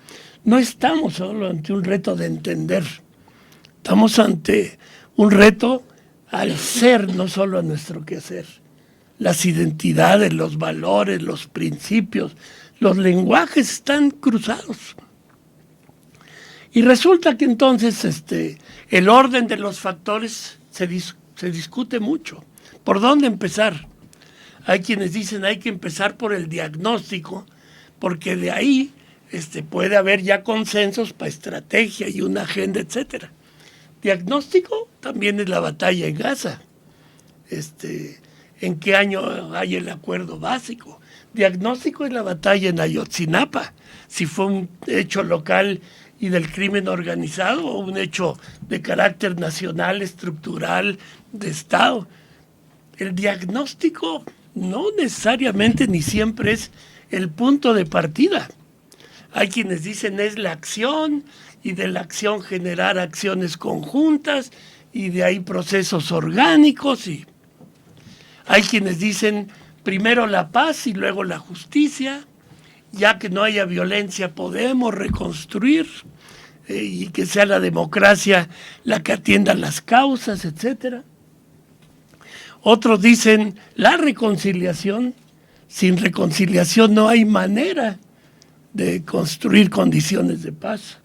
No estamos solo ante un reto de entender, estamos ante un reto al ser, no solo a nuestro quehacer. Las identidades, los valores, los principios, los lenguajes están cruzados. Y resulta que entonces el orden de los factores se discute mucho. ¿Por dónde empezar? Hay quienes dicen hay que empezar por el diagnóstico, porque de ahí puede haber ya consensos para estrategia y una agenda, etcétera. Diagnóstico también es la batalla en Gaza. ¿En qué año hay el acuerdo básico? Diagnóstico es la batalla en Ayotzinapa, si fue un hecho local y del crimen organizado o un hecho de carácter nacional, estructural, de Estado. El diagnóstico no necesariamente ni siempre es el punto de partida. Hay quienes dicen es la acción y de la acción generar acciones conjuntas y de ahí procesos orgánicos. Y hay quienes dicen primero la paz y luego la justicia. Ya que no haya violencia podemos reconstruir y que sea la democracia la que atienda las causas, etcétera. Otros dicen la reconciliación. Sin reconciliación no hay manera de construir condiciones de paz.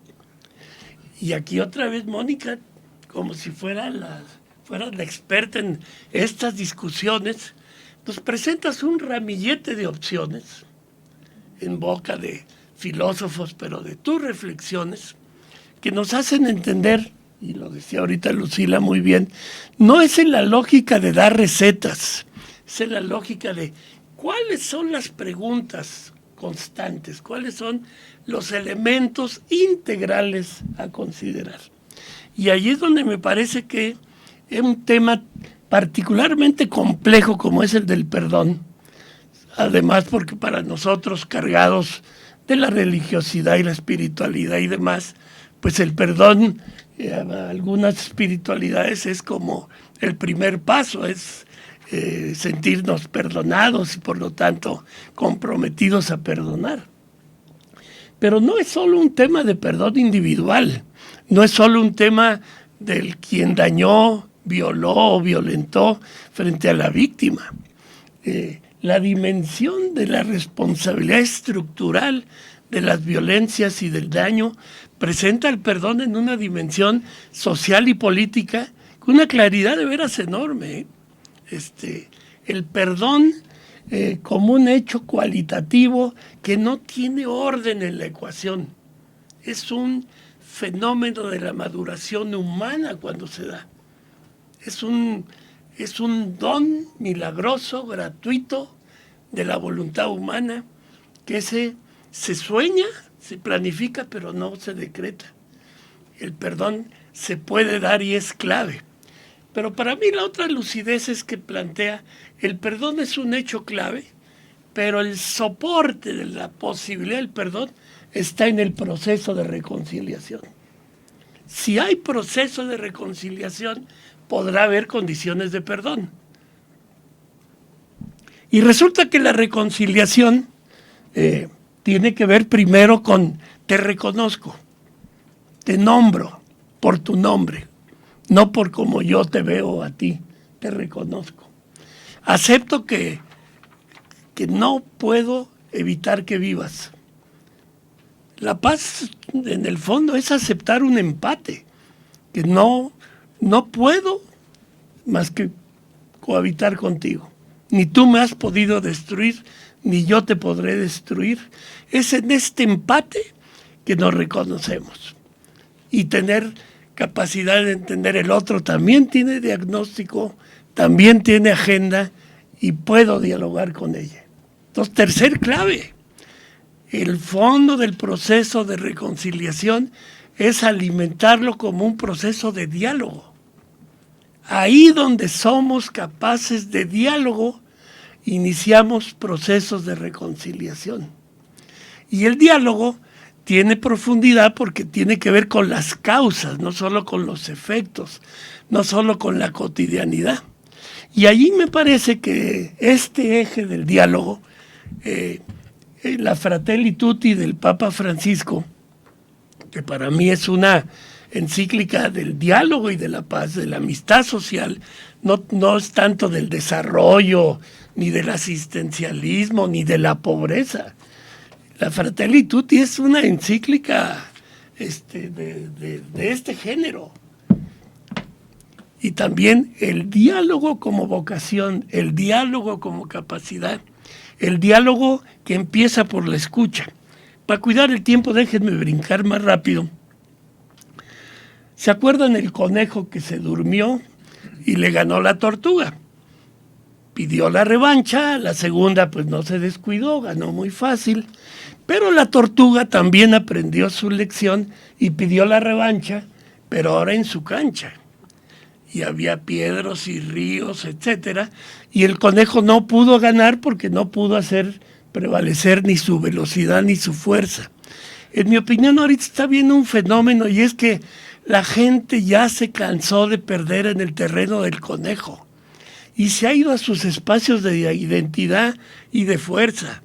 Y aquí otra vez Mónica, como si fuera la experta en estas discusiones, nos presentas un ramillete de opciones en boca de filósofos, pero de tus reflexiones, que nos hacen entender, y lo decía ahorita Lucila muy bien, no es en la lógica de dar recetas, es en la lógica de cuáles son las preguntas constantes, cuáles son los elementos integrales a considerar. Y ahí es donde me parece que es un tema particularmente complejo como es el del perdón, además porque para nosotros cargados de la religiosidad y la espiritualidad y demás, pues el perdón, algunas espiritualidades es como el primer paso, es sentirnos perdonados y por lo tanto comprometidos a perdonar. Pero no es solo un tema de perdón individual, no es solo un tema del quien dañó, violó o violentó frente a la víctima. La dimensión de la responsabilidad estructural de las violencias y del daño presenta el perdón en una dimensión social y política con una claridad de veras enorme. El perdón como un hecho cualitativo que no tiene orden en la ecuación. Es un fenómeno de la maduración humana cuando se da. Es un don milagroso, gratuito, de la voluntad humana, que se sueña, se planifica, pero no se decreta. El perdón se puede dar y es clave. Pero para mí la otra lucidez es que plantea, el perdón es un hecho clave, pero el soporte de la posibilidad del perdón está en el proceso de reconciliación. Si hay proceso de reconciliación, podrá haber condiciones de perdón. Y resulta que la reconciliación tiene que ver primero con te reconozco, te nombro por tu nombre, no por como yo te veo a ti, te reconozco. Acepto que no puedo evitar que vivas. La paz, en el fondo, es aceptar un empate, que no puedo más que cohabitar contigo. Ni tú me has podido destruir, ni yo te podré destruir. Es en este empate que nos reconocemos. Y tener capacidad de entender el otro también tiene diagnóstico, también tiene agenda y puedo dialogar con ella. Entonces, tercer clave, el fondo del proceso de reconciliación es alimentarlo como un proceso de diálogo. Ahí donde somos capaces de diálogo, iniciamos procesos de reconciliación. Y el diálogo tiene profundidad porque tiene que ver con las causas, no solo con los efectos, no solo con la cotidianidad. Y allí me parece que este eje del diálogo, la Fratelli Tutti del Papa Francisco, que para mí es una encíclica del diálogo y de la paz, de la amistad social, no es tanto del desarrollo, ni del asistencialismo, ni de la pobreza. La Fratelli Tutti es una encíclica de este género. Y también el diálogo como vocación, el diálogo como capacidad, el diálogo que empieza por la escucha. Para cuidar el tiempo, déjenme brincar más rápido. ¿Se acuerdan el conejo que se durmió y le ganó la tortuga? Pidió la revancha, la segunda pues no se descuidó, ganó muy fácil, pero la tortuga también aprendió su lección y pidió la revancha, pero ahora en su cancha. Y había piedras y ríos, etcétera, y el conejo no pudo ganar porque no pudo hacer prevalecer ni su velocidad ni su fuerza. En mi opinión, ahorita está viendo un fenómeno y es que la gente ya se cansó de perder en el terreno del conejo y se ha ido a sus espacios de identidad y de fuerza.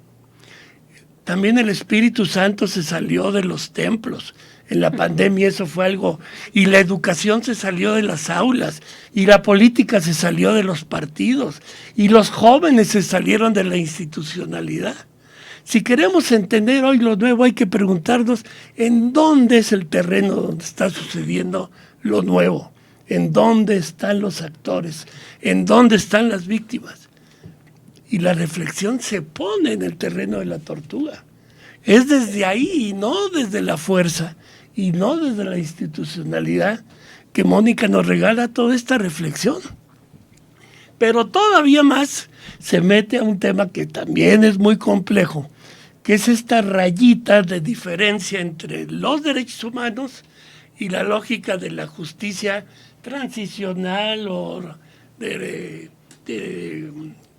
También el Espíritu Santo se salió de los templos. En la pandemia eso fue algo, y la educación se salió de las aulas, y la política se salió de los partidos, y los jóvenes se salieron de la institucionalidad. Si queremos entender hoy lo nuevo, hay que preguntarnos en dónde es el terreno donde está sucediendo lo nuevo, en dónde están los actores, en dónde están las víctimas. Y la reflexión se pone en el terreno de la tortuga. Es desde ahí y no desde la fuerza y no desde la institucionalidad que Mónica nos regala toda esta reflexión. Pero todavía más se mete a un tema que también es muy complejo, que es esta rayita de diferencia entre los derechos humanos y la lógica de la justicia transicional o de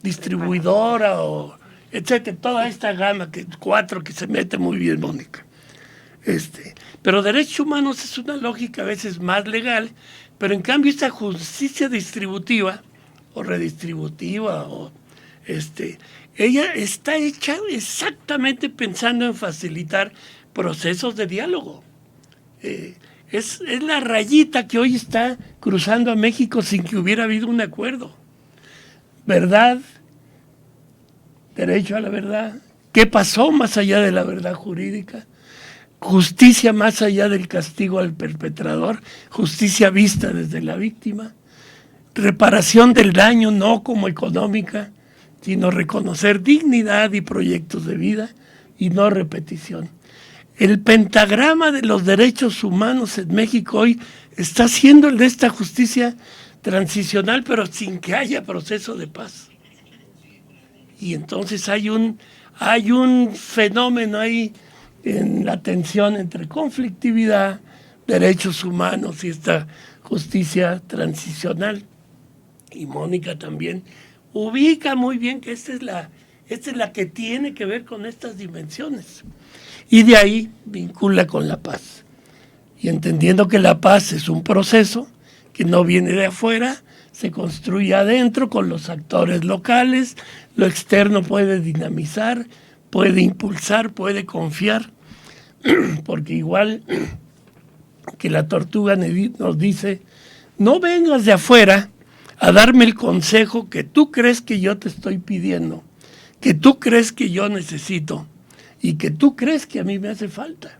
distribuidora o etcétera, toda esta gama, 4 que se mete muy bien Mónica. Pero derechos humanos es una lógica a veces más legal, pero en cambio esta justicia distributiva o redistributiva, ella está hecha exactamente pensando en facilitar procesos de diálogo. Es la rayita que hoy está cruzando a México sin que hubiera habido un acuerdo. Verdad, derecho a la verdad, ¿qué pasó más allá de la verdad jurídica? Justicia más allá del castigo al perpetrador, justicia vista desde la víctima, reparación del daño no como económica, sino reconocer dignidad y proyectos de vida y no repetición. El pentagrama de los derechos humanos en México hoy está siendo el de esta justicia transicional, pero sin que haya proceso de paz. Y entonces hay un fenómeno ahí en la tensión entre conflictividad, derechos humanos y esta justicia transicional. Y Mónica también ubica muy bien que esta es la que tiene que ver con estas dimensiones. Y de ahí vincula con la paz. Y entendiendo que la paz es un proceso que no viene de afuera, se construye adentro con los actores locales, lo externo puede dinamizar, puede impulsar, puede confiar, porque igual que la tortuga nos dice, no vengas de afuera a darme el consejo que tú crees que yo te estoy pidiendo, que tú crees que yo necesito y que tú crees que a mí me hace falta.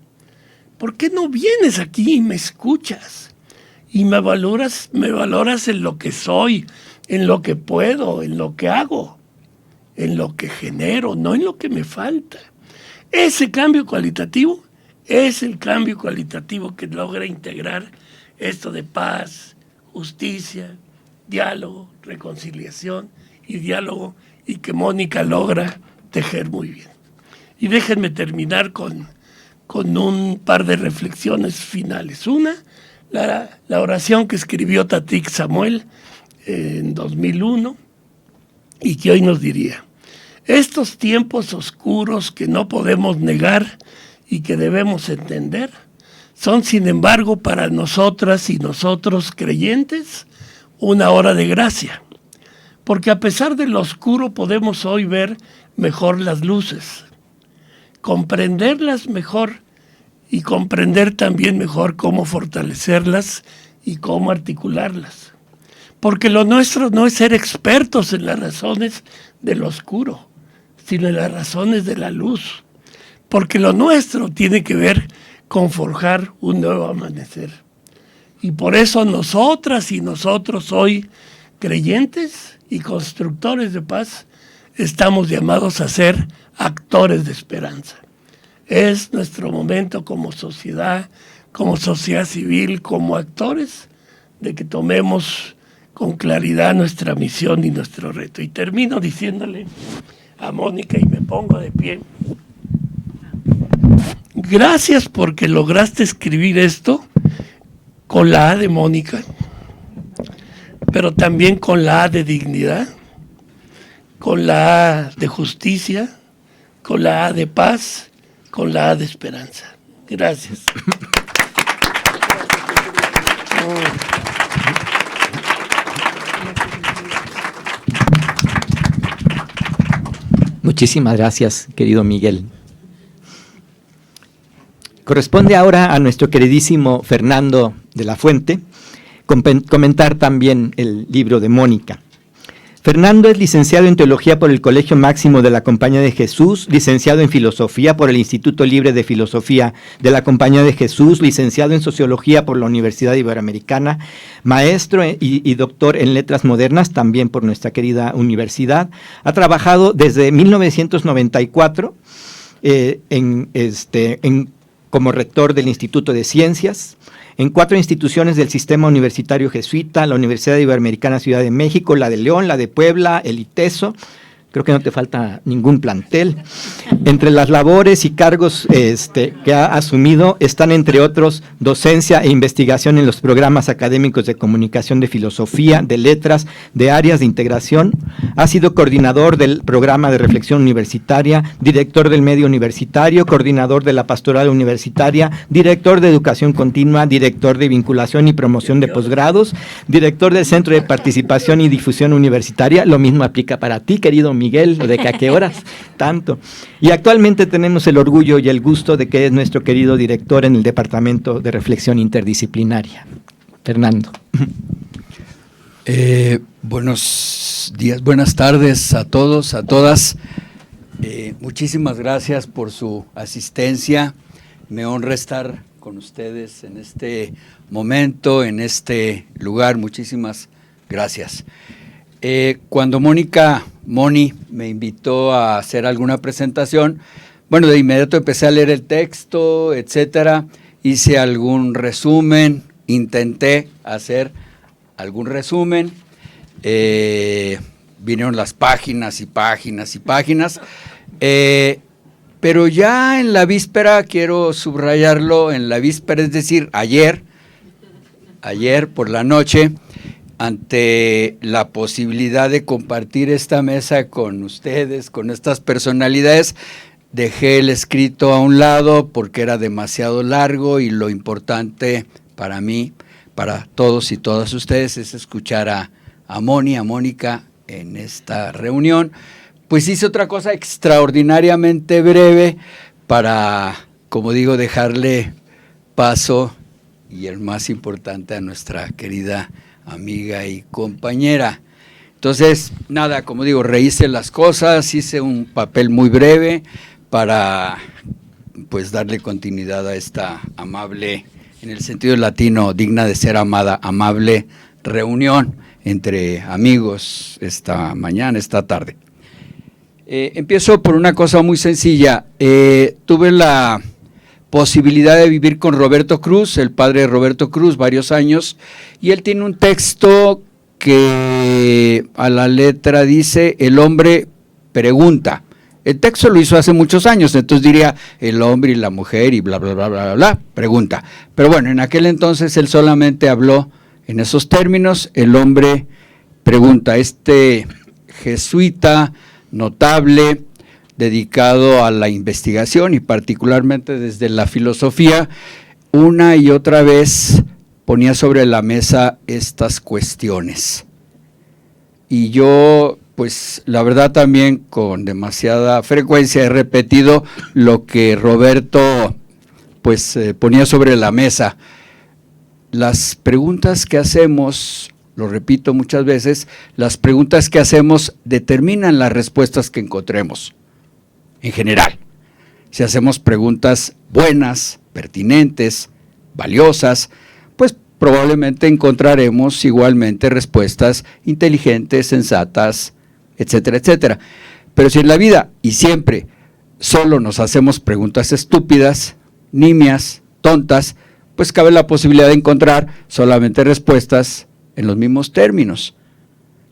¿Por qué no vienes aquí y me escuchas? Y me valoras en lo que soy, en lo que puedo, en lo que hago, en lo que genero, no en lo que me falta. Ese cambio cualitativo es el cambio cualitativo que logra integrar esto de paz, justicia, diálogo, reconciliación y diálogo, y que Mónica logra tejer muy bien. Y déjenme terminar con un par de reflexiones finales. Una, la oración que escribió Tatik Samuel en 2001 y que hoy nos diría: estos tiempos oscuros que no podemos negar y que debemos entender son, sin embargo, para nosotras y nosotros creyentes, una hora de gracia, porque a pesar de lo oscuro podemos hoy ver mejor las luces, comprenderlas mejor y comprender también mejor cómo fortalecerlas y cómo articularlas. Porque lo nuestro no es ser expertos en las razones del oscuro, sino en las razones de la luz. Porque lo nuestro tiene que ver con forjar un nuevo amanecer. Y por eso nosotras y nosotros hoy, creyentes y constructores de paz, estamos llamados a ser actores de esperanza. Es nuestro momento como sociedad civil, como actores, de que tomemos con claridad nuestra misión y nuestro reto. Y termino diciéndole a Mónica, y me pongo de pie: gracias porque lograste escribir esto con la A de Mónica, pero también con la A de dignidad, con la A de justicia, con la A de paz, con la A de esperanza. Gracias. Muchísimas gracias, querido Miguel. Corresponde ahora a nuestro queridísimo Fernando de la Fuente comentar también el libro de Mónica. Fernando es licenciado en Teología por el Colegio Máximo de la Compañía de Jesús, licenciado en Filosofía por el Instituto Libre de Filosofía de la Compañía de Jesús, licenciado en Sociología por la Universidad Iberoamericana, maestro y doctor en Letras Modernas también por nuestra querida universidad. Ha trabajado desde 1994 como rector del Instituto de Ciencias, en 4 instituciones del sistema universitario jesuita: la Universidad Iberoamericana Ciudad de México, la de León, la de Puebla, el ITESO, creo que no te falta ningún plantel. Entre las labores y cargos que ha asumido están, entre otros, docencia e investigación en los programas académicos de comunicación, de filosofía, de letras, de áreas de integración. Ha sido coordinador del programa de reflexión universitaria, director del medio universitario, coordinador de la pastoral universitaria, director de educación continua, director de vinculación y promoción de posgrados, director del Centro de Participación y Difusión Universitaria. Lo mismo aplica para ti, querido Miguel, ¿de que a qué horas? Tanto. Y actualmente tenemos el orgullo y el gusto de que es nuestro querido director en el Departamento de Reflexión Interdisciplinaria. Fernando. Buenos días, buenas tardes a todos, a todas. Muchísimas gracias por su asistencia. Me honra estar con ustedes en este momento, en este lugar. Muchísimas gracias. Cuando Moni me invitó a hacer alguna presentación, bueno, de inmediato empecé a leer el texto, etcétera, hice algún resumen, intenté hacer algún resumen, vinieron las páginas y páginas y páginas, pero ya en la víspera, quiero subrayarlo, en la víspera, es decir, ayer por la noche, ante la posibilidad de compartir esta mesa con ustedes, con estas personalidades, dejé el escrito a un lado porque era demasiado largo y lo importante para mí, para todos y todas ustedes, es escuchar a Mónica en esta reunión. Pues hice otra cosa extraordinariamente breve para, como digo, dejarle paso, y el más importante, a nuestra querida amiga y compañera. Entonces, nada, como digo, rehice las cosas, hice un papel muy breve para, pues, darle continuidad a esta amable, en el sentido latino, digna de ser amada, amable reunión entre amigos esta mañana, esta tarde. Empiezo por una cosa muy sencilla. Tuve la posibilidad de vivir con Roberto Cruz, el padre Roberto Cruz, varios años, y él tiene un texto que a la letra dice: el hombre pregunta. El texto lo hizo hace muchos años, entonces diría el hombre y la mujer y bla, bla, bla, bla, bla, pregunta. Pero bueno, en aquel entonces él solamente habló en esos términos: el hombre pregunta. Este jesuita notable, dedicado a la investigación y particularmente desde la filosofía, una y otra vez ponía sobre la mesa estas cuestiones. Y yo, pues la verdad, también con demasiada frecuencia he repetido lo que Roberto pues ponía sobre la mesa. Las preguntas que hacemos, lo repito muchas veces, las preguntas que hacemos determinan las respuestas que encontremos. En general, si hacemos preguntas buenas, pertinentes, valiosas, pues probablemente encontraremos igualmente respuestas inteligentes, sensatas, etcétera, etcétera. Pero si en la vida y siempre solo nos hacemos preguntas estúpidas, nimias, tontas, pues cabe la posibilidad de encontrar solamente respuestas en los mismos términos.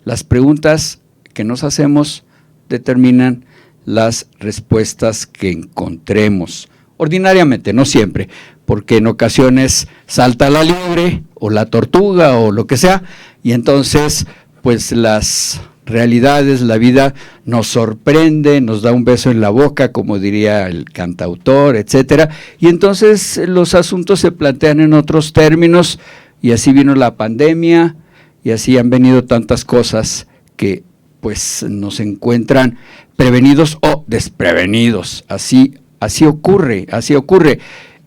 Las preguntas que nos hacemos determinan las respuestas que encontremos, ordinariamente, no siempre, porque en ocasiones salta la liebre o la tortuga o lo que sea, y entonces pues las realidades, la vida nos sorprende, nos da un beso en la boca, como diría el cantautor, etcétera, y entonces los asuntos se plantean en otros términos, y así vino la pandemia, y así han venido tantas cosas que pues nos encuentran prevenidos o desprevenidos. Así ocurre.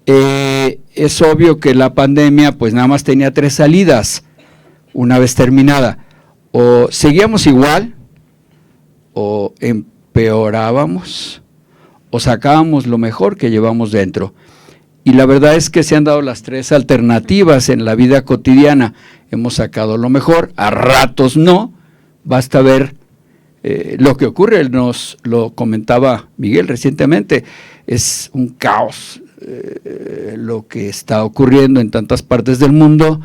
Es obvio que la pandemia pues nada más tenía 3 salidas una vez terminada: o seguíamos igual, o empeorábamos, o sacábamos lo mejor que llevamos dentro. Y la verdad es que se han dado las 3 alternativas en la vida cotidiana. Hemos sacado lo mejor, a ratos no, basta ver lo que ocurre. Nos lo comentaba Miguel recientemente, es un caos lo que está ocurriendo en tantas partes del mundo.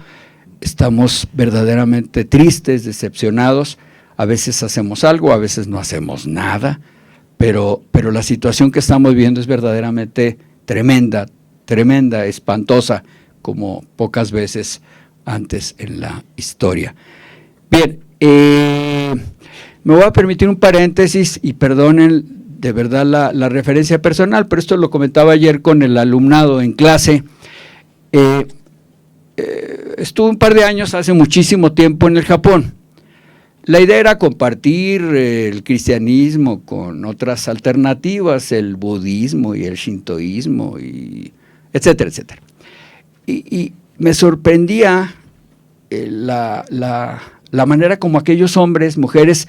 Estamos verdaderamente tristes, decepcionados. a veces hacemos algo, a veces no hacemos nada, pero la situación que estamos viendo es verdaderamente tremenda, espantosa, como pocas veces antes en la historia. Bien, me voy a permitir un paréntesis y perdonen de verdad la referencia personal, pero esto lo comentaba ayer con el alumnado en clase. Estuve un par de años, hace muchísimo tiempo, en el Japón. La idea era compartir el cristianismo con otras alternativas, el budismo y el shintoísmo, y etcétera, etcétera. Y me sorprendía la manera como aquellos hombres, mujeres,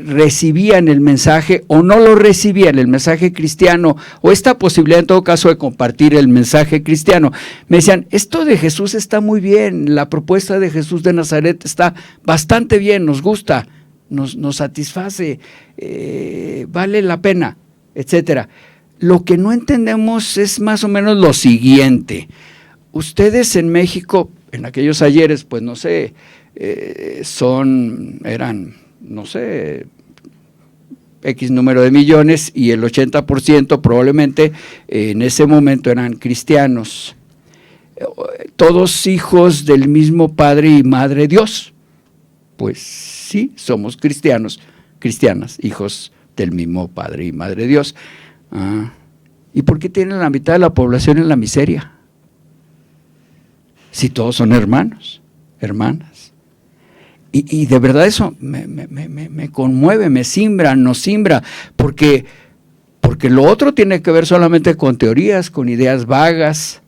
recibían el mensaje o no lo recibían, el mensaje cristiano, o esta posibilidad en todo caso de compartir el mensaje cristiano. Me decían, esto de Jesús está muy bien, la propuesta de Jesús de Nazaret está bastante bien, nos gusta, nos satisface, vale la pena, etcétera. Lo que no entendemos es más o menos lo siguiente. Ustedes en México, en aquellos ayeres, pues no sé, eran, no sé, X número de millones, y el 80% probablemente en ese momento eran cristianos, todos hijos del mismo Padre y Madre Dios. Pues sí, somos cristianas, hijos del mismo Padre y Madre Dios. ¿Y por qué tienen la mitad de la población en la miseria? Si todos son hermanos, hermanas. Y de verdad eso me conmueve, me simbra, nos simbra, porque lo otro tiene que ver solamente con teorías, con ideas vagas,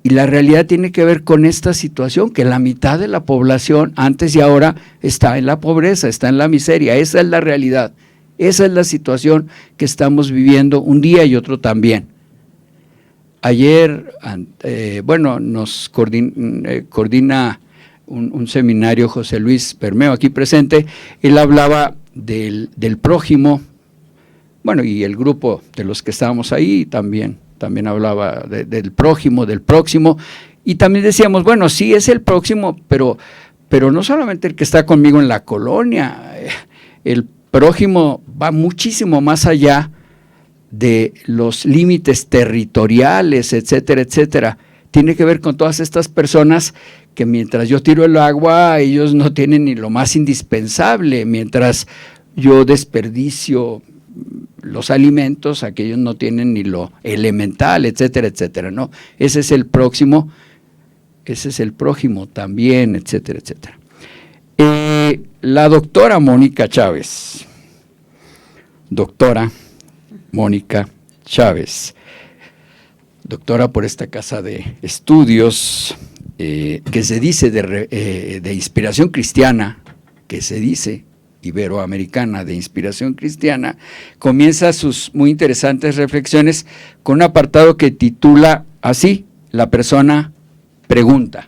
y la realidad tiene que ver con esta situación, que la mitad de la población antes y ahora está en la pobreza, está en la miseria. Esa es la realidad, esa es la situación que estamos viviendo un día y otro también. Ayer, nos coordina un seminario José Luis Bermeo, aquí presente. Él hablaba del prójimo, y el grupo de los que estábamos ahí también hablaba del prójimo, del próximo, y también decíamos, sí es el próximo, pero no solamente el que está conmigo en la colonia, el prójimo va muchísimo más allá de los límites territoriales, etcétera, etcétera. Tiene que ver con todas estas personas que mientras yo tiro el agua, ellos no tienen ni lo más indispensable, mientras yo desperdicio los alimentos, aquellos no tienen ni lo elemental, etcétera, etcétera, ¿no? Ese es el próximo, ese es el prójimo también, etcétera, etcétera. La doctora Mónica Chávez, doctora por esta casa de estudios que se dice de inspiración cristiana, que se dice iberoamericana de inspiración cristiana, comienza sus muy interesantes reflexiones con un apartado que titula así: La persona pregunta.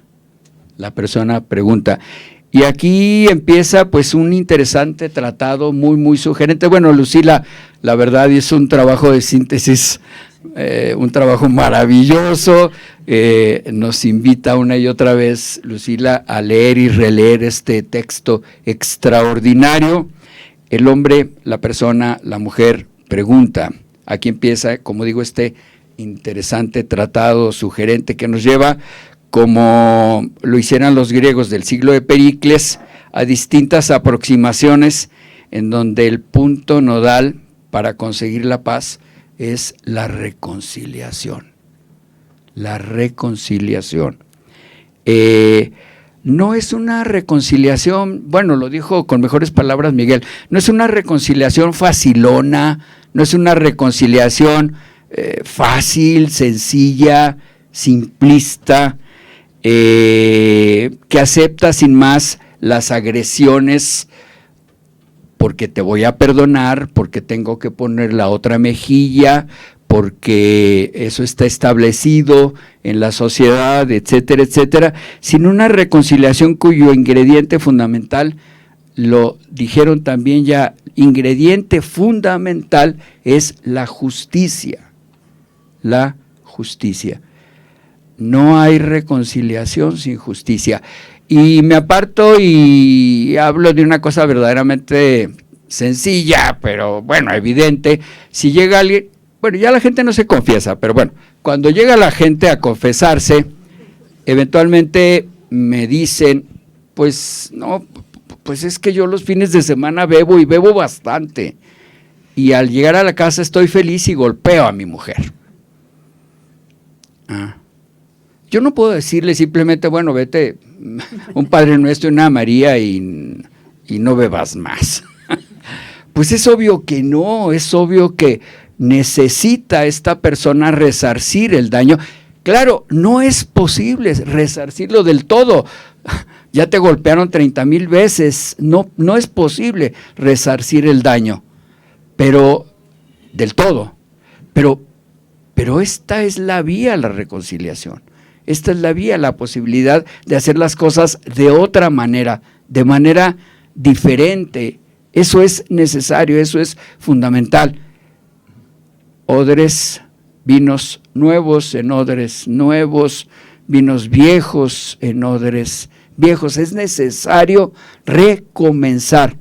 Y aquí empieza pues un interesante tratado muy, muy sugerente. Lucila, la verdad hizo un trabajo de síntesis, un trabajo maravilloso. Nos invita una y otra vez, Lucila, a leer y releer este texto extraordinario. El hombre, la persona, la mujer pregunta. Aquí empieza, como digo, este interesante tratado sugerente que nos lleva, como lo hicieran los griegos del siglo de Pericles, a distintas aproximaciones en donde el punto nodal para conseguir la paz es la reconciliación. La reconciliación. No es una reconciliación, lo dijo con mejores palabras Miguel, no es una reconciliación facilona, no es una reconciliación fácil, sencilla, simplista, que acepta sin más las agresiones porque te voy a perdonar, porque tengo que poner la otra mejilla, porque eso está establecido en la sociedad, etcétera, etcétera, sino una reconciliación cuyo ingrediente fundamental, lo dijeron también ya, ingrediente fundamental es la justicia. La justicia. No hay reconciliación sin justicia. Y me aparto y hablo de una cosa verdaderamente sencilla, pero bueno, evidente. Si llega alguien, bueno, ya la gente no se confiesa, pero bueno, cuando llega la gente a confesarse, eventualmente me dicen, pues no, pues es que yo los fines de semana bebo y bebo bastante. Y al llegar a la casa estoy feliz y golpeo a mi mujer. Yo no puedo decirle simplemente, bueno, vete un Padre Nuestro y una María y no bebas más. Pues es obvio que no, es obvio que necesita esta persona resarcir el daño. Claro, no es posible resarcirlo del todo. Ya te golpearon 30,000 veces, no es posible resarcir el daño, pero del todo. Pero esta es la vía a la reconciliación. Esta es la vía, la posibilidad de hacer las cosas de otra manera, de manera diferente. Eso es necesario, eso es fundamental. Odres, vinos nuevos en odres nuevos, vinos viejos en odres viejos. Es necesario recomenzar,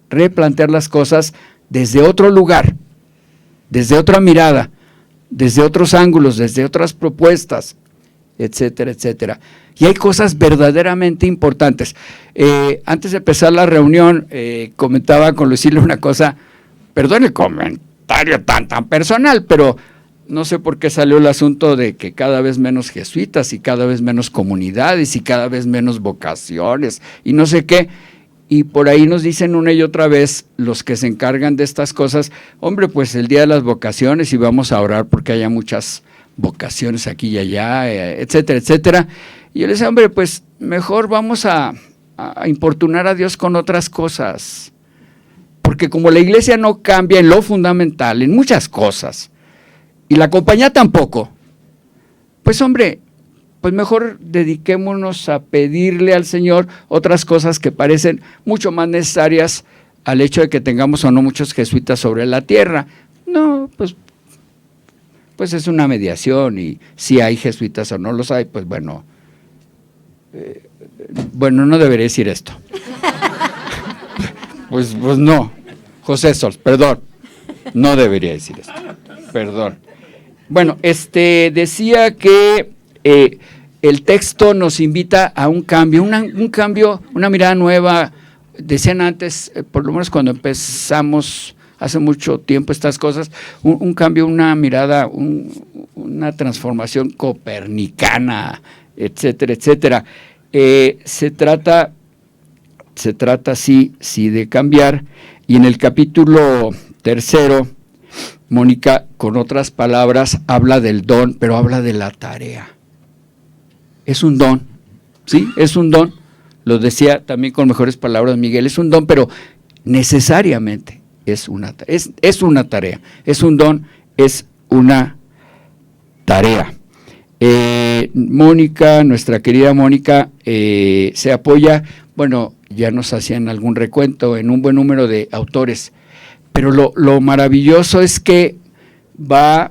replantear las cosas desde otro lugar, desde otra mirada, desde otros ángulos, desde otras propuestas, etcétera, etcétera. Y hay cosas verdaderamente importantes. Antes de empezar la reunión, comentaba con Lucila una cosa, perdón el comentario tan personal, pero no sé por qué salió el asunto de que cada vez menos jesuitas y cada vez menos comunidades y cada vez menos vocaciones y no sé qué. Y por ahí nos dicen una y otra vez los que se encargan de estas cosas, hombre, pues el día de las vocaciones y vamos a orar porque haya muchas vocaciones aquí y allá, etcétera, etcétera. Y yo les decía, hombre, pues mejor vamos a importunar a Dios con otras cosas. Porque como la iglesia no cambia en lo fundamental, en muchas cosas, y la compañía tampoco, pues hombre, pues mejor dediquémonos a pedirle al Señor otras cosas que parecen mucho más necesarias al hecho de que tengamos o no muchos jesuitas sobre la tierra. No, pues es una mediación y si hay jesuitas o no los hay, pues bueno, no debería decir esto. Pues no, José Sols, perdón, no debería decir esto, perdón. Bueno, decía que el texto nos invita a un cambio, una mirada nueva. Decían antes, por lo menos cuando empezamos hace mucho tiempo estas cosas, un cambio, una mirada, una transformación copernicana, etcétera, etcétera. Se trata sí de cambiar, y en el capítulo 3, Mónica, con otras palabras, habla del don, pero habla de la tarea. Es un don, ¿sí? Es un don. Lo decía también con mejores palabras Miguel, es un don, pero necesariamente es una tarea. Es un don, es una tarea. Mónica, nuestra querida Mónica, se apoya, bueno, ya nos hacían algún recuento en un buen número de autores, pero lo maravilloso es que vas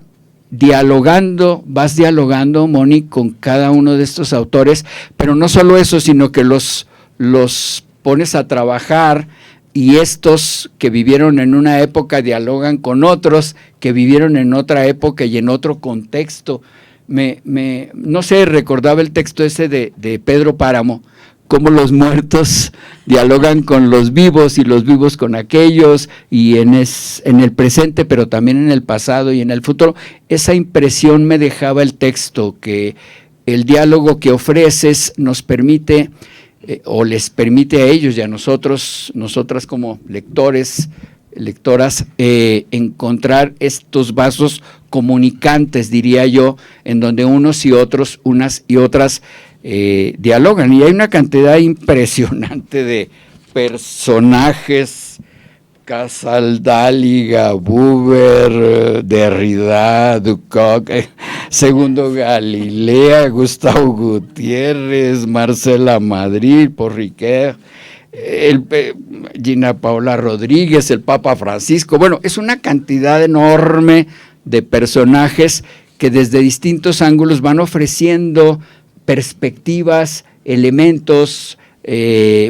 dialogando, Moni, con cada uno de estos autores, pero no solo eso, sino que los pones a trabajar, y estos que vivieron en una época dialogan con otros que vivieron en otra época y en otro contexto. No sé, recordaba el texto ese de Pedro Páramo, cómo los muertos dialogan con los vivos y los vivos con aquellos, y en el presente, pero también en el pasado y en el futuro. Esa impresión me dejaba el texto, que el diálogo que ofreces nos permite, o les permite a ellos y a nosotras como lectores, lectoras, encontrar estos vasos comunicantes, diría yo, en donde unas y otras dialogan, y hay una cantidad impresionante de personajes: Casaldáliga, Buber, Derrida, Ducoc, Segundo Galilea, Gustavo Gutiérrez, Marcela Madrid, Porriquer, Gina Paola Rodríguez, el Papa Francisco. Bueno, es una cantidad enorme de personajes que desde distintos ángulos van ofreciendo perspectivas elementos,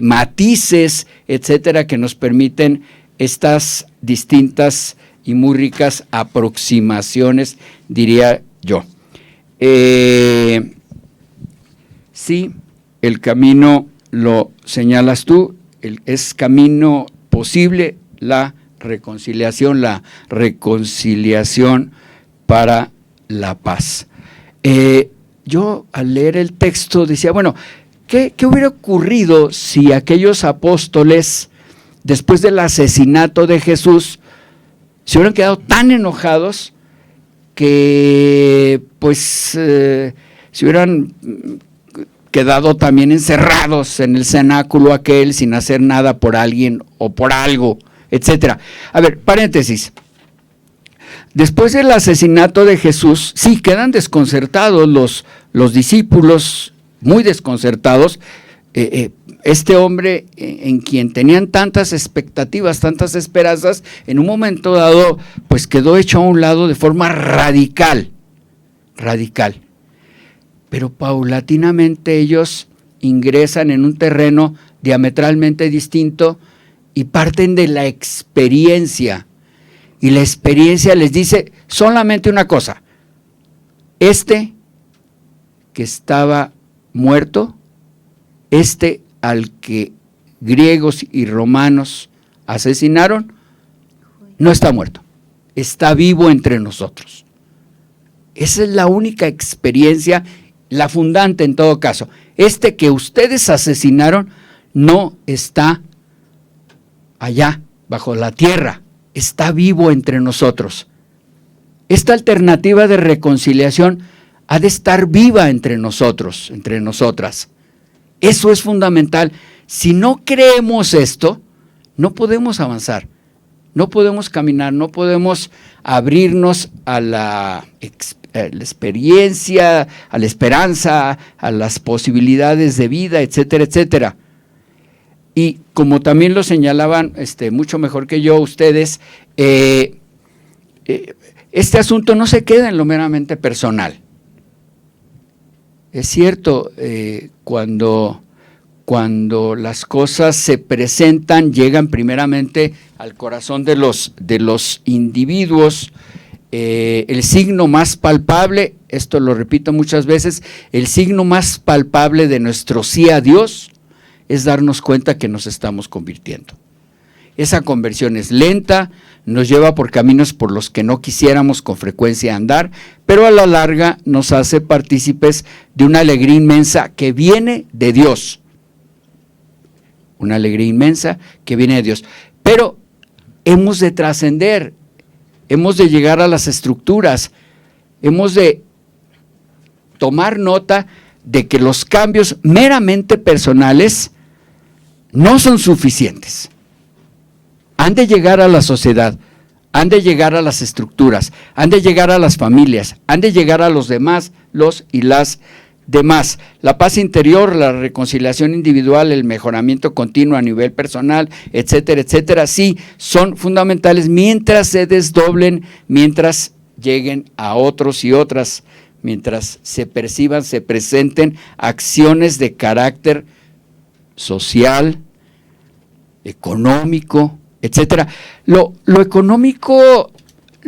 matices, etcétera, que nos permiten estas distintas y muy ricas aproximaciones, diría yo. Sí, el camino lo señalas tú, es camino posible la reconciliación para la paz. Yo al leer el texto decía, bueno, ¿qué hubiera ocurrido si aquellos apóstoles, después del asesinato de Jesús, se hubieran quedado tan enojados que pues se hubieran quedado también encerrados en el cenáculo aquel sin hacer nada por alguien o por algo, etcétera? A ver, paréntesis. Después del asesinato de Jesús, sí, quedan desconcertados los discípulos, muy desconcertados. Este hombre en quien tenían tantas expectativas, tantas esperanzas, en un momento dado, pues quedó hecho a un lado de forma radical. Pero paulatinamente ellos ingresan en un terreno diametralmente distinto y parten de la experiencia. Y la experiencia les dice solamente una cosa: este que estaba muerto, al que griegos y romanos asesinaron, no está muerto, está vivo entre nosotros. Esa es la única experiencia, la fundante en todo caso. Este que ustedes asesinaron no está allá, bajo la tierra, está vivo entre nosotros. Esta alternativa de reconciliación ha de estar viva entre nosotros, entre nosotras. Eso es fundamental. Si no creemos esto, no podemos avanzar, no podemos caminar, no podemos abrirnos a la experiencia, a la esperanza, a las posibilidades de vida, etcétera, etcétera. Y como también lo señalaban mucho mejor que yo ustedes, este asunto no se queda en lo meramente personal. Es cierto, cuando las cosas se presentan, llegan primeramente al corazón de los individuos. El signo más palpable, esto lo repito muchas veces, el signo más palpable de nuestro sí a Dios es darnos cuenta que nos estamos convirtiendo. Esa conversión es lenta, nos lleva por caminos por los que no quisiéramos con frecuencia andar, pero a la larga nos hace partícipes de una alegría inmensa que viene de Dios. Una alegría inmensa que viene de Dios. Pero hemos de trascender, hemos de llegar a las estructuras, hemos de tomar nota de que los cambios meramente personales no son suficientes. Han de llegar a la sociedad, han de llegar a las estructuras, han de llegar a las familias, han de llegar a los demás, los y las demás. La paz interior, la reconciliación individual, el mejoramiento continuo a nivel personal, etcétera, etcétera, sí, son fundamentales mientras se desdoblen, mientras lleguen a otros y otras, mientras se perciban, se presenten acciones de carácter social, económico, etcétera. Lo económico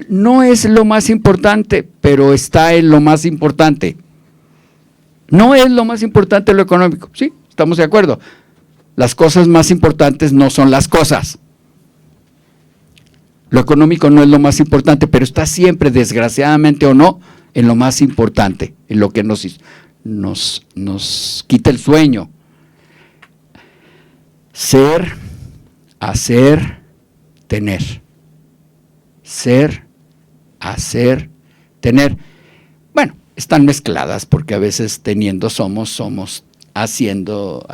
no es lo más importante, pero está en lo más importante. No es lo más importante lo económico, sí, estamos de acuerdo. Las cosas más importantes no son las cosas. Lo económico no es lo más importante, pero está siempre, desgraciadamente o no, en lo más importante, en lo que nos quita el sueño. Ser, hacer, tener. Ser, hacer, tener. Bueno, están mezcladas porque a veces teniendo somos, haciendo,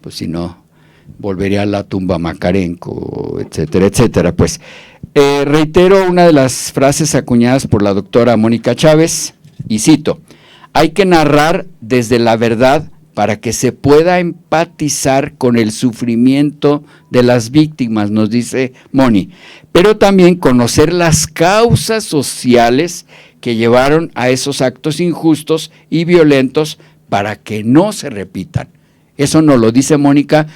pues si no, volvería a la tumba Macarenco, etcétera, etcétera. Pues reitero una de las frases acuñadas por la doctora Mónica Chávez, y cito: hay que narrar desde la verdad para que se pueda empatizar con el sufrimiento de las víctimas, nos dice Moni, pero también conocer las causas sociales que llevaron a esos actos injustos y violentos para que no se repitan. Eso nos lo dice Mónica.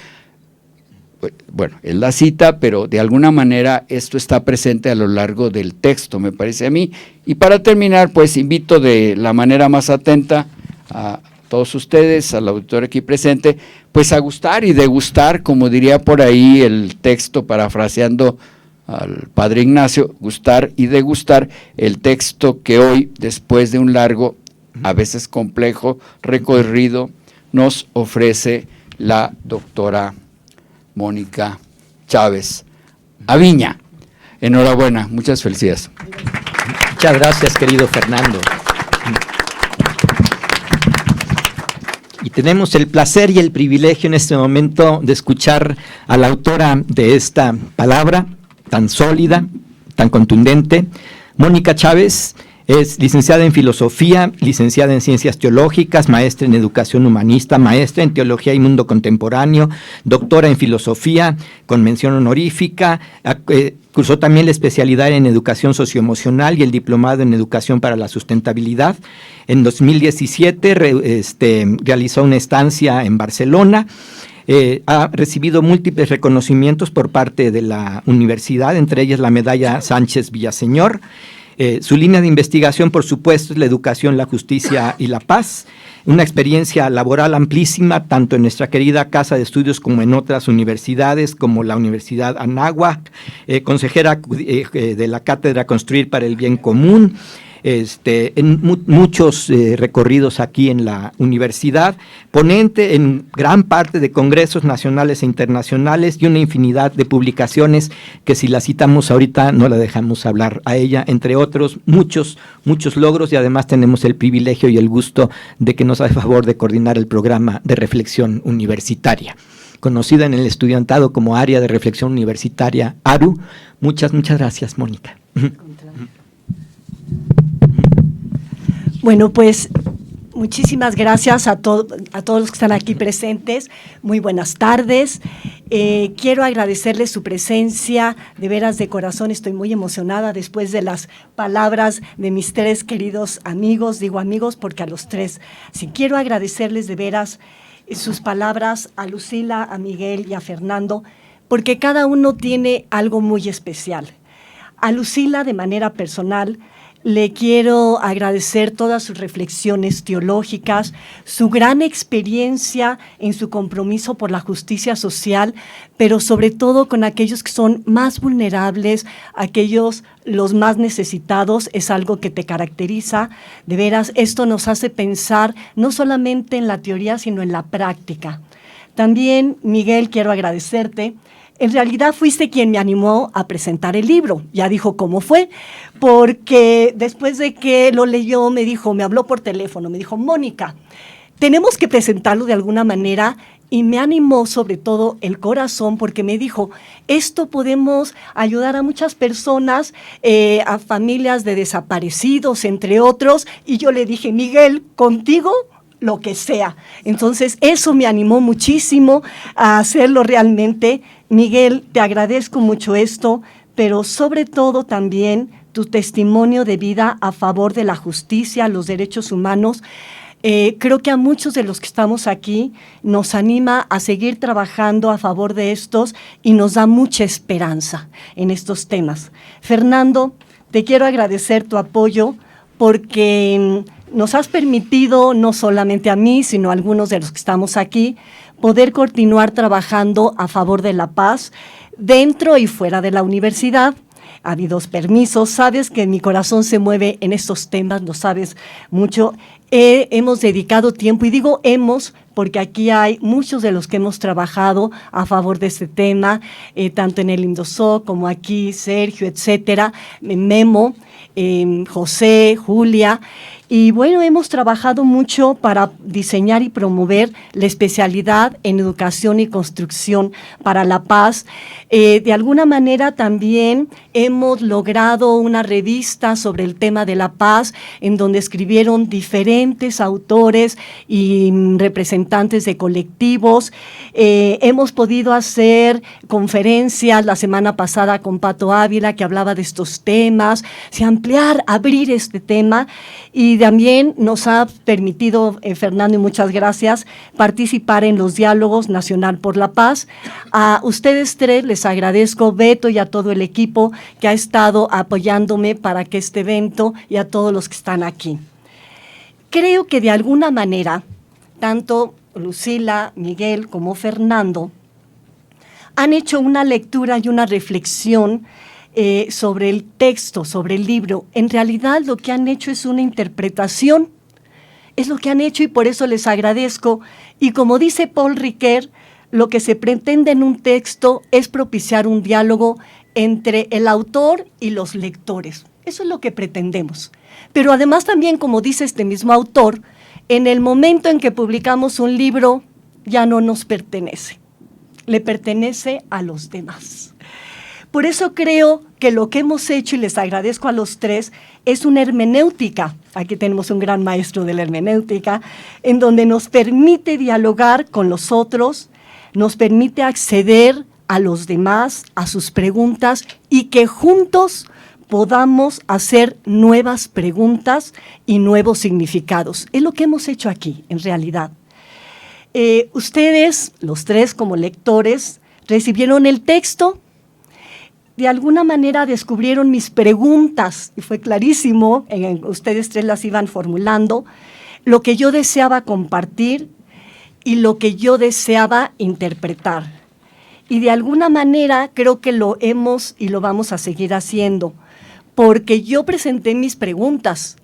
Bueno, es la cita, pero de alguna manera esto está presente a lo largo del texto, me parece a mí. Y para terminar, pues invito de la manera más atenta a todos ustedes, al auditorio aquí presente, pues a gustar y degustar, como diría por ahí el texto, parafraseando al padre Ignacio, gustar y degustar el texto que hoy, después de un largo, a veces complejo, recorrido, nos ofrece la doctora Mónica Chávez Aviña. Enhorabuena, muchas felicidades. Muchas gracias, querido Fernando. Y tenemos el placer y el privilegio en este momento de escuchar a la autora de esta palabra tan sólida, tan contundente. Mónica Chávez es licenciada en Filosofía, licenciada en Ciencias Teológicas, maestra en Educación Humanista, maestra en Teología y Mundo Contemporáneo, doctora en Filosofía con mención honorífica, cursó también la especialidad en Educación Socioemocional y el diplomado en Educación para la Sustentabilidad. En 2017 realizó una estancia en Barcelona. Ha recibido múltiples reconocimientos por parte de la universidad, entre ellas la medalla Sánchez Villaseñor. Su línea de investigación, por supuesto, es la educación, la justicia y la paz. Una experiencia laboral amplísima, tanto en nuestra querida Casa de Estudios como en otras universidades, como la Universidad Anáhuac, consejera de la Cátedra Construir para el Bien Común, en muchos recorridos aquí en la universidad, ponente en gran parte de congresos nacionales e internacionales y una infinidad de publicaciones que si la citamos ahorita no la dejamos hablar a ella, entre otros muchos logros, y además tenemos el privilegio y el gusto de que nos hace favor de coordinar el programa de reflexión universitaria, conocida en el estudiantado como Área de Reflexión Universitaria, ARU. Muchas gracias, Mónica. Bueno, pues muchísimas gracias a todos los que están aquí presentes. Muy buenas tardes. Quiero agradecerles su presencia, de veras de corazón estoy muy emocionada después de las palabras de mis tres queridos amigos, digo amigos porque a los tres, sí quiero agradecerles de veras sus palabras a Lucila, a Miguel y a Fernando, porque cada uno tiene algo muy especial. A Lucila de manera personal, le quiero agradecer todas sus reflexiones teológicas, su gran experiencia en su compromiso por la justicia social, pero sobre todo con aquellos que son más vulnerables, aquellos los más necesitados, es algo que te caracteriza. De veras, esto nos hace pensar no solamente en la teoría, sino en la práctica. También, Miguel, quiero agradecerte. En realidad fuiste quien me animó a presentar el libro, ya dijo cómo fue, porque después de que lo leyó me habló por teléfono, me dijo, Mónica, tenemos que presentarlo de alguna manera, y me animó sobre todo el corazón porque me dijo, esto podemos ayudar a muchas personas, a familias de desaparecidos, entre otros, y yo le dije, Miguel, contigo lo que sea. Entonces eso me animó muchísimo a hacerlo realmente. Miguel, te agradezco mucho esto, pero sobre todo también tu testimonio de vida a favor de la justicia, los derechos humanos. Creo que a muchos de los que estamos aquí nos anima a seguir trabajando a favor de estos y nos da mucha esperanza en estos temas. Fernando, te quiero agradecer tu apoyo porque nos has permitido, no solamente a mí, sino a algunos de los que estamos aquí, poder continuar trabajando a favor de la paz dentro y fuera de la universidad. Ha habido permisos, sabes que mi corazón se mueve en estos temas, lo sabes mucho. Hemos dedicado tiempo, y digo hemos, porque aquí hay muchos de los que hemos trabajado a favor de este tema, tanto en el INDOSOC como aquí, Sergio, etcétera, Memo, José, Julia. Y bueno, hemos trabajado mucho para diseñar y promover la especialidad en educación y construcción para la paz. De alguna manera también hemos logrado una revista sobre el tema de la paz, en donde escribieron diferentes autores y representantes de colectivos. Hemos podido hacer conferencias la semana pasada con Pato Ávila, que hablaba de estos temas, abrir este tema, y de también nos ha permitido, Fernando, y muchas gracias, participar en los diálogos Nacional por la Paz. A ustedes tres les agradezco, Beto, y a todo el equipo que ha estado apoyándome para que este evento, y a todos los que están aquí. Creo que de alguna manera, tanto Lucila, Miguel como Fernando han hecho una lectura y una reflexión sobre el texto, sobre el libro. En realidad lo que han hecho es una interpretación, es lo que han hecho, y por eso les agradezco. Y como dice Paul Ricoeur, lo que se pretende en un texto es propiciar un diálogo entre el autor y los lectores. Eso es lo que pretendemos. Pero además también, como dice este mismo autor, en el momento en que publicamos un libro ya no nos pertenece, le pertenece a los demás. Por eso creo que lo que hemos hecho, y les agradezco a los tres, es una hermenéutica. Aquí tenemos un gran maestro de la hermenéutica, en donde nos permite dialogar con los otros, nos permite acceder a los demás, a sus preguntas, y que juntos podamos hacer nuevas preguntas y nuevos significados. Es lo que hemos hecho aquí, en realidad. Ustedes, los tres como lectores, recibieron el texto, de alguna manera descubrieron mis preguntas, y fue clarísimo, ustedes tres las iban formulando, lo que yo deseaba compartir y lo que yo deseaba interpretar. Y de alguna manera creo que lo hemos y lo vamos a seguir haciendo, porque yo presenté mis preguntas,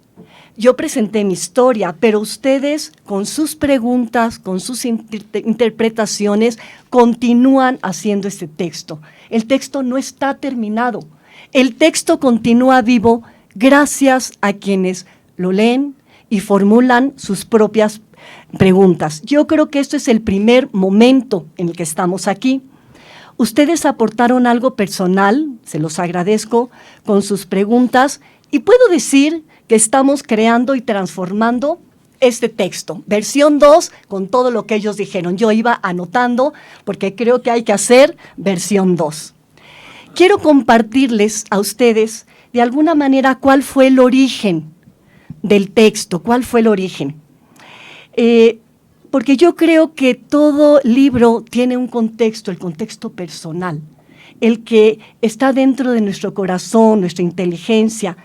yo presenté mi historia, pero ustedes con sus preguntas, con sus interpretaciones, continúan haciendo este texto. El texto no está terminado, el texto continúa vivo gracias a quienes lo leen y formulan sus propias preguntas. Yo creo que esto es el primer momento en el que estamos aquí. Ustedes aportaron algo personal, se los agradezco, con sus preguntas, y puedo decir que estamos creando y transformando este texto, versión 2, con todo lo que ellos dijeron. Yo iba anotando porque creo que hay que hacer versión 2. Quiero compartirles a ustedes, de alguna manera, cuál fue el origen del texto, cuál fue el origen. Porque yo creo que todo libro tiene un contexto, el contexto personal, el que está dentro de nuestro corazón, nuestra inteligencia.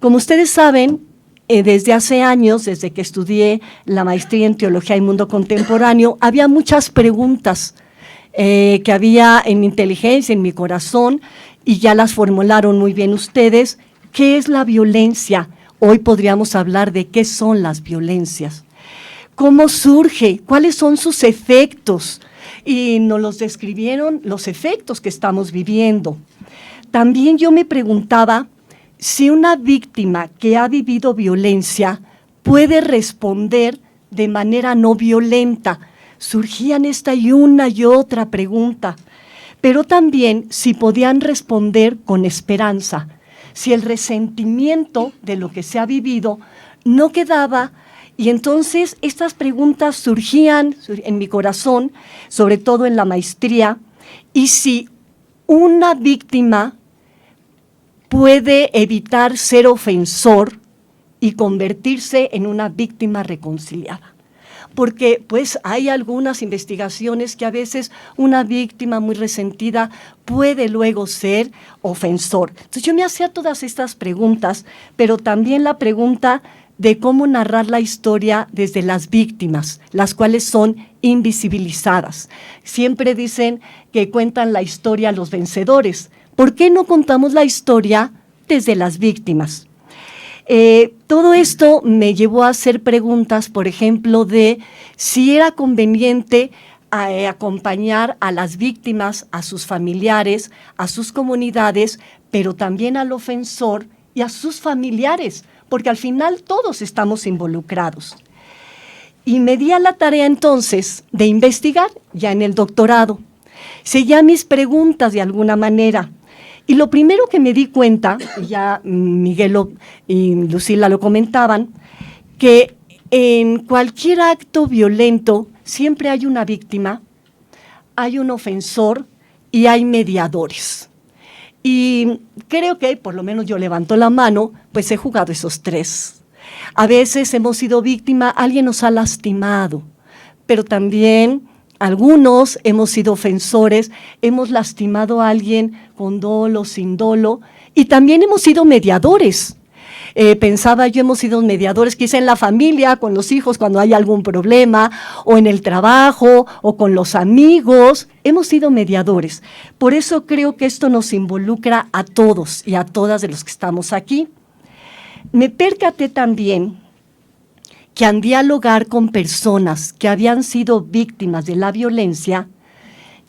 Como ustedes saben, desde hace años, desde que estudié la maestría en Teología y Mundo Contemporáneo, había muchas preguntas que había en mi inteligencia, en mi corazón, y ya las formularon muy bien ustedes. ¿Qué es la violencia? Hoy podríamos hablar de qué son las violencias. ¿Cómo surge? ¿Cuáles son sus efectos? Y nos los describieron los efectos que estamos viviendo. También yo me preguntaba si una víctima que ha vivido violencia puede responder de manera no violenta. Surgían esta y una y otra pregunta, pero también si podían responder con esperanza, si el resentimiento de lo que se ha vivido no quedaba. Y entonces estas preguntas surgían en mi corazón, sobre todo en la maestría, y si una víctima puede evitar ser ofensor y convertirse en una víctima reconciliada. Porque pues hay algunas investigaciones que a veces una víctima muy resentida puede luego ser ofensor. Entonces yo me hacía todas estas preguntas, pero también la pregunta de cómo narrar la historia desde las víctimas, las cuales son invisibilizadas. Siempre dicen que cuentan la historia los vencedores. ¿Por qué no contamos la historia desde las víctimas? Todo esto me llevó a hacer preguntas, por ejemplo, de si era conveniente acompañar a las víctimas, a sus familiares, a sus comunidades, pero también al ofensor y a sus familiares, porque al final todos estamos involucrados. Y me di a la tarea entonces de investigar, ya en el doctorado. Seguía mis preguntas de alguna manera. Y lo primero que me di cuenta, y ya Miguel y Lucila lo comentaban, que en cualquier acto violento siempre hay una víctima, hay un ofensor y hay mediadores. Y creo que, por lo menos yo levanto la mano, pues he jugado esos tres. A veces hemos sido víctima, alguien nos ha lastimado, pero también algunos hemos sido ofensores, hemos lastimado a alguien con dolo, sin dolo, y también hemos sido mediadores. Pensaba yo, hemos sido mediadores quizá en la familia, con los hijos cuando hay algún problema, o en el trabajo, o con los amigos, hemos sido mediadores. Por eso creo que esto nos involucra a todos y a todas de los que estamos aquí. Me percaté también que al dialogar con personas que habían sido víctimas de la violencia,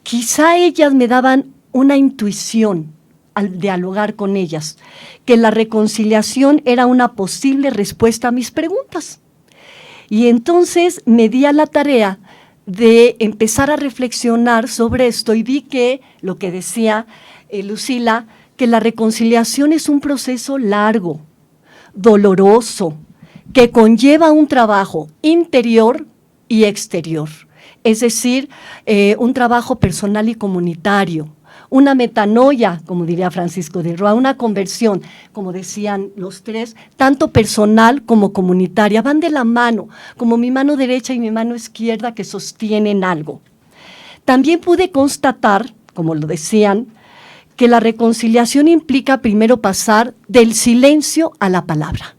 quizá ellas me daban una intuición al dialogar con ellas, que la reconciliación era una posible respuesta a mis preguntas. Y entonces me di a la tarea de empezar a reflexionar sobre esto y vi que, lo que decía Lucila, que la reconciliación es un proceso largo, doloroso, que conlleva un trabajo interior y exterior, es decir, un trabajo personal y comunitario, una metanoia, como diría Francisco de Roa, una conversión, como decían los tres, tanto personal como comunitaria, van de la mano, como mi mano derecha y mi mano izquierda que sostienen algo. También pude constatar, como lo decían, que la reconciliación implica primero pasar del silencio a la palabra.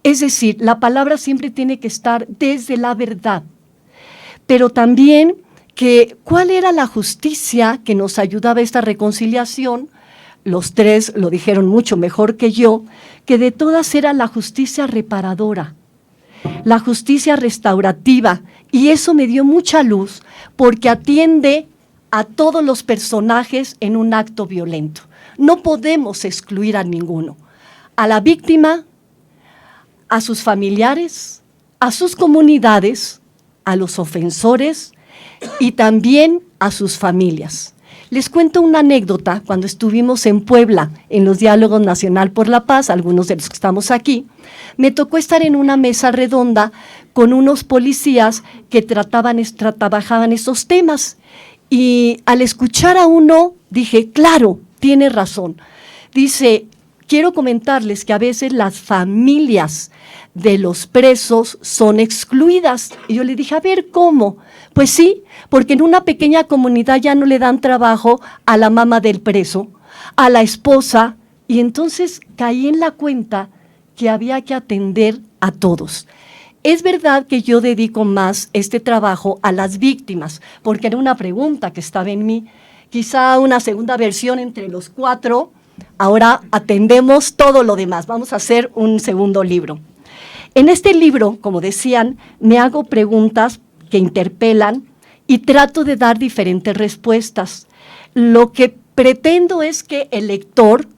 Es decir, la palabra siempre tiene que estar desde la verdad, pero también que cuál era la justicia que nos ayudaba a esta reconciliación. Los tres lo dijeron mucho mejor que yo, que de todas era la justicia reparadora, la justicia restaurativa, y eso me dio mucha luz porque atiende a todos los personajes en un acto violento. No podemos excluir a ninguno, a la víctima, a sus familiares, a sus comunidades, a los ofensores y también a sus familias. Les cuento una anécdota. Cuando estuvimos en Puebla, en los Diálogos Nacional por la Paz, algunos de los que estamos aquí, me tocó estar en una mesa redonda con unos policías que trabajaban estos temas. Y al escuchar a uno, dije, claro, tiene razón. Dice, quiero comentarles que a veces las familias de los presos son excluidas. Y yo le dije, a ver, ¿cómo? Pues sí, porque en una pequeña comunidad ya no le dan trabajo a la mamá del preso, a la esposa, y entonces caí en la cuenta que había que atender a todos. Es verdad que yo dedico más este trabajo a las víctimas, porque era una pregunta que estaba en mí, quizá una segunda versión entre los cuatro. Ahora atendemos todo lo demás, vamos a hacer un segundo libro. En este libro, como decían, me hago preguntas que interpelan y trato de dar diferentes respuestas. Lo que pretendo es que el lector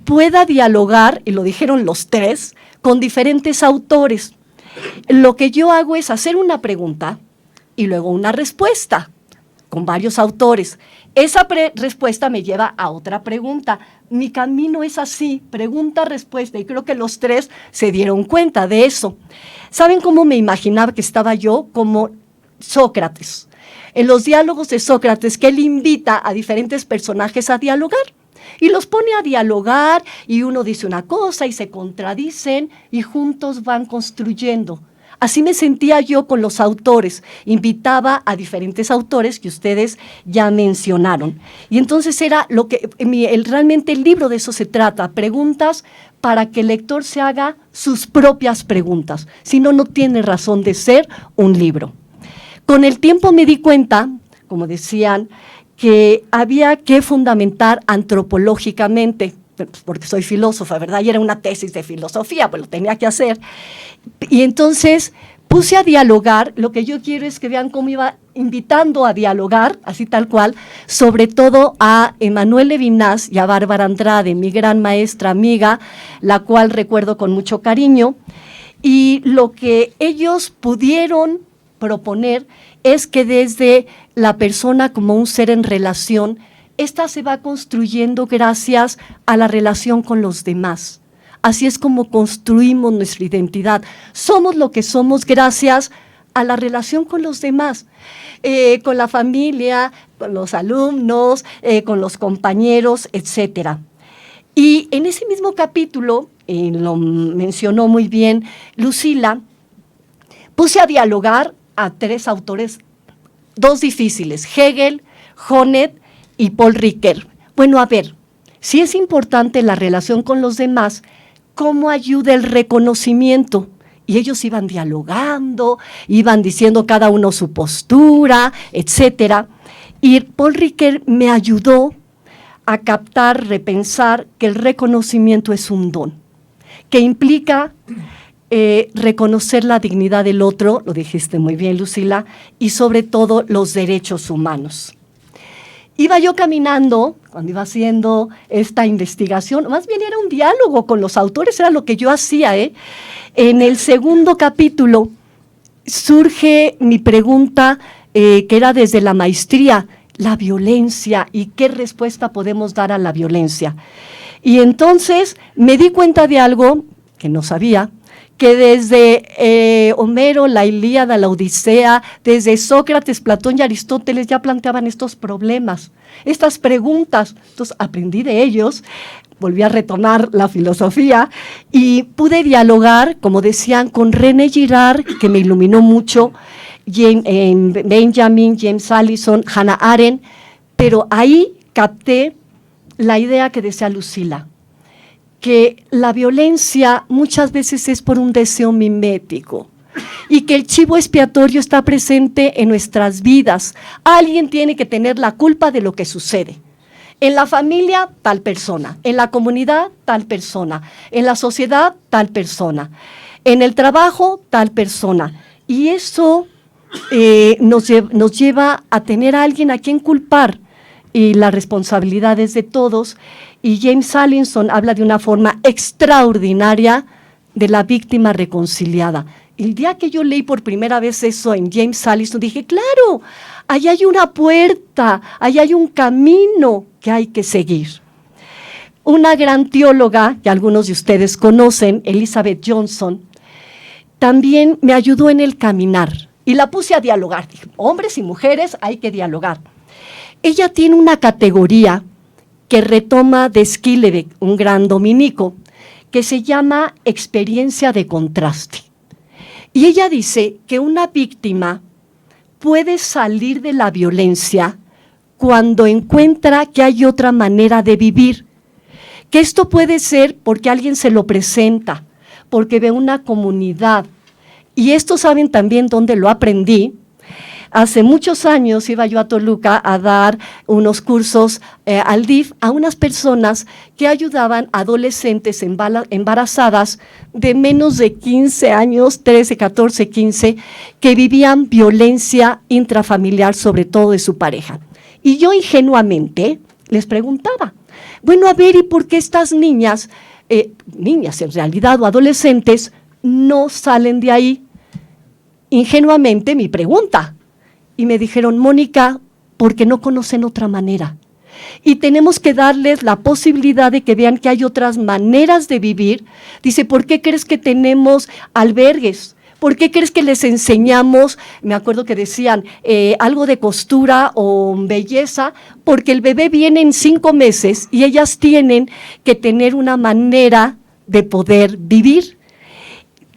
pueda dialogar, y lo dijeron los tres, con diferentes autores. Lo que yo hago es hacer una pregunta y luego una respuesta con varios autores. Esa respuesta me lleva a otra pregunta. Mi camino es así, pregunta-respuesta, y creo que los tres se dieron cuenta de eso. ¿Saben cómo me imaginaba que estaba yo? Como Sócrates. En los diálogos de Sócrates, que él invita a diferentes personajes a dialogar, y los pone a dialogar, y uno dice una cosa y se contradicen, y juntos van construyendo. Así me sentía yo con los autores, invitaba a diferentes autores que ustedes ya mencionaron. Y entonces era lo que realmente el libro de eso se trata, preguntas para que el lector se haga sus propias preguntas, si no, no tiene razón de ser un libro. Con el tiempo me di cuenta, como decían, que había que fundamentar antropológicamente, porque soy filósofa, ¿verdad? Y era una tesis de filosofía, pues lo tenía que hacer. Y entonces puse a dialogar. Lo que yo quiero es que vean cómo iba invitando a dialogar, así tal cual, sobre todo a Emanuel Levinas y a Bárbara Andrade, mi gran maestra amiga, la cual recuerdo con mucho cariño. Y lo que ellos pudieron proponer es que desde la persona como un ser en relación, esta se va construyendo gracias a la relación con los demás. Así es como construimos nuestra identidad. Somos lo que somos gracias a la relación con los demás, con la familia, con los alumnos, con los compañeros, etcétera. Y en ese mismo capítulo, lo mencionó muy bien Lucila, puse a dialogar a 3 autores, 2 difíciles, Hegel, Honneth y Paul Ricoeur. Bueno, a ver, si es importante la relación con los demás, ¿cómo ayuda el reconocimiento? Y ellos iban dialogando, iban diciendo cada uno su postura, etcétera. Y Paul Ricoeur me ayudó a captar, repensar que el reconocimiento es un don, que implica reconocer la dignidad del otro, lo dijiste muy bien, Lucila, y sobre todo los derechos humanos. Iba yo caminando, cuando iba haciendo esta investigación, más bien era un diálogo con los autores, era lo que yo hacía, En el segundo capítulo surge mi pregunta, que era desde la maestría, la violencia y qué respuesta podemos dar a la violencia. Y entonces me di cuenta de algo que no sabía, que desde Homero, la Ilíada, la Odisea, desde Sócrates, Platón y Aristóteles ya planteaban estos problemas, estas preguntas. Entonces aprendí de ellos, volví a retomar la filosofía y pude dialogar, como decían, con René Girard, que me iluminó mucho, Benjamin, James Allison, Hannah Arendt, pero ahí capté la idea que decía Lucila, que la violencia muchas veces es por un deseo mimético y que el chivo expiatorio está presente en nuestras vidas. Alguien tiene que tener la culpa de lo que sucede. En la familia, tal persona. En la comunidad, tal persona. En la sociedad, tal persona. En el trabajo, tal persona. Y eso nos lleva a tener a alguien a quien culpar. Y la responsabilidad es de todos. Y James Allison habla de una forma extraordinaria de la víctima reconciliada. El día que yo leí por primera vez eso en James Allison, dije, claro, ahí hay una puerta, ahí hay un camino que hay que seguir. Una gran teóloga, que algunos de ustedes conocen, Elizabeth Johnson, también me ayudó en el caminar y la puse a dialogar. Dije, hombres y mujeres hay que dialogar. Ella tiene una categoría que retoma de Skillebeck, un gran dominico, que se llama experiencia de contraste. Y ella dice que una víctima puede salir de la violencia cuando encuentra que hay otra manera de vivir, que esto puede ser porque alguien se lo presenta, porque ve una comunidad. Y esto saben también dónde lo aprendí. Hace muchos años iba yo a Toluca a dar unos cursos al DIF a unas personas que ayudaban a adolescentes embarazadas de menos de 15 años, 13, 14, 15, que vivían violencia intrafamiliar, sobre todo de su pareja. Y yo ingenuamente les preguntaba, bueno, a ver, ¿y por qué estas niñas en realidad o adolescentes, no salen de ahí? Ingenuamente mi pregunta. Y me dijeron, Mónica, porque no conocen otra manera. Y tenemos que darles la posibilidad de que vean que hay otras maneras de vivir. Dice, ¿por qué crees que tenemos albergues? ¿Por qué crees que les enseñamos, me acuerdo que decían, algo de costura o belleza? Porque el bebé viene en 5 meses y ellas tienen que tener una manera de poder vivir.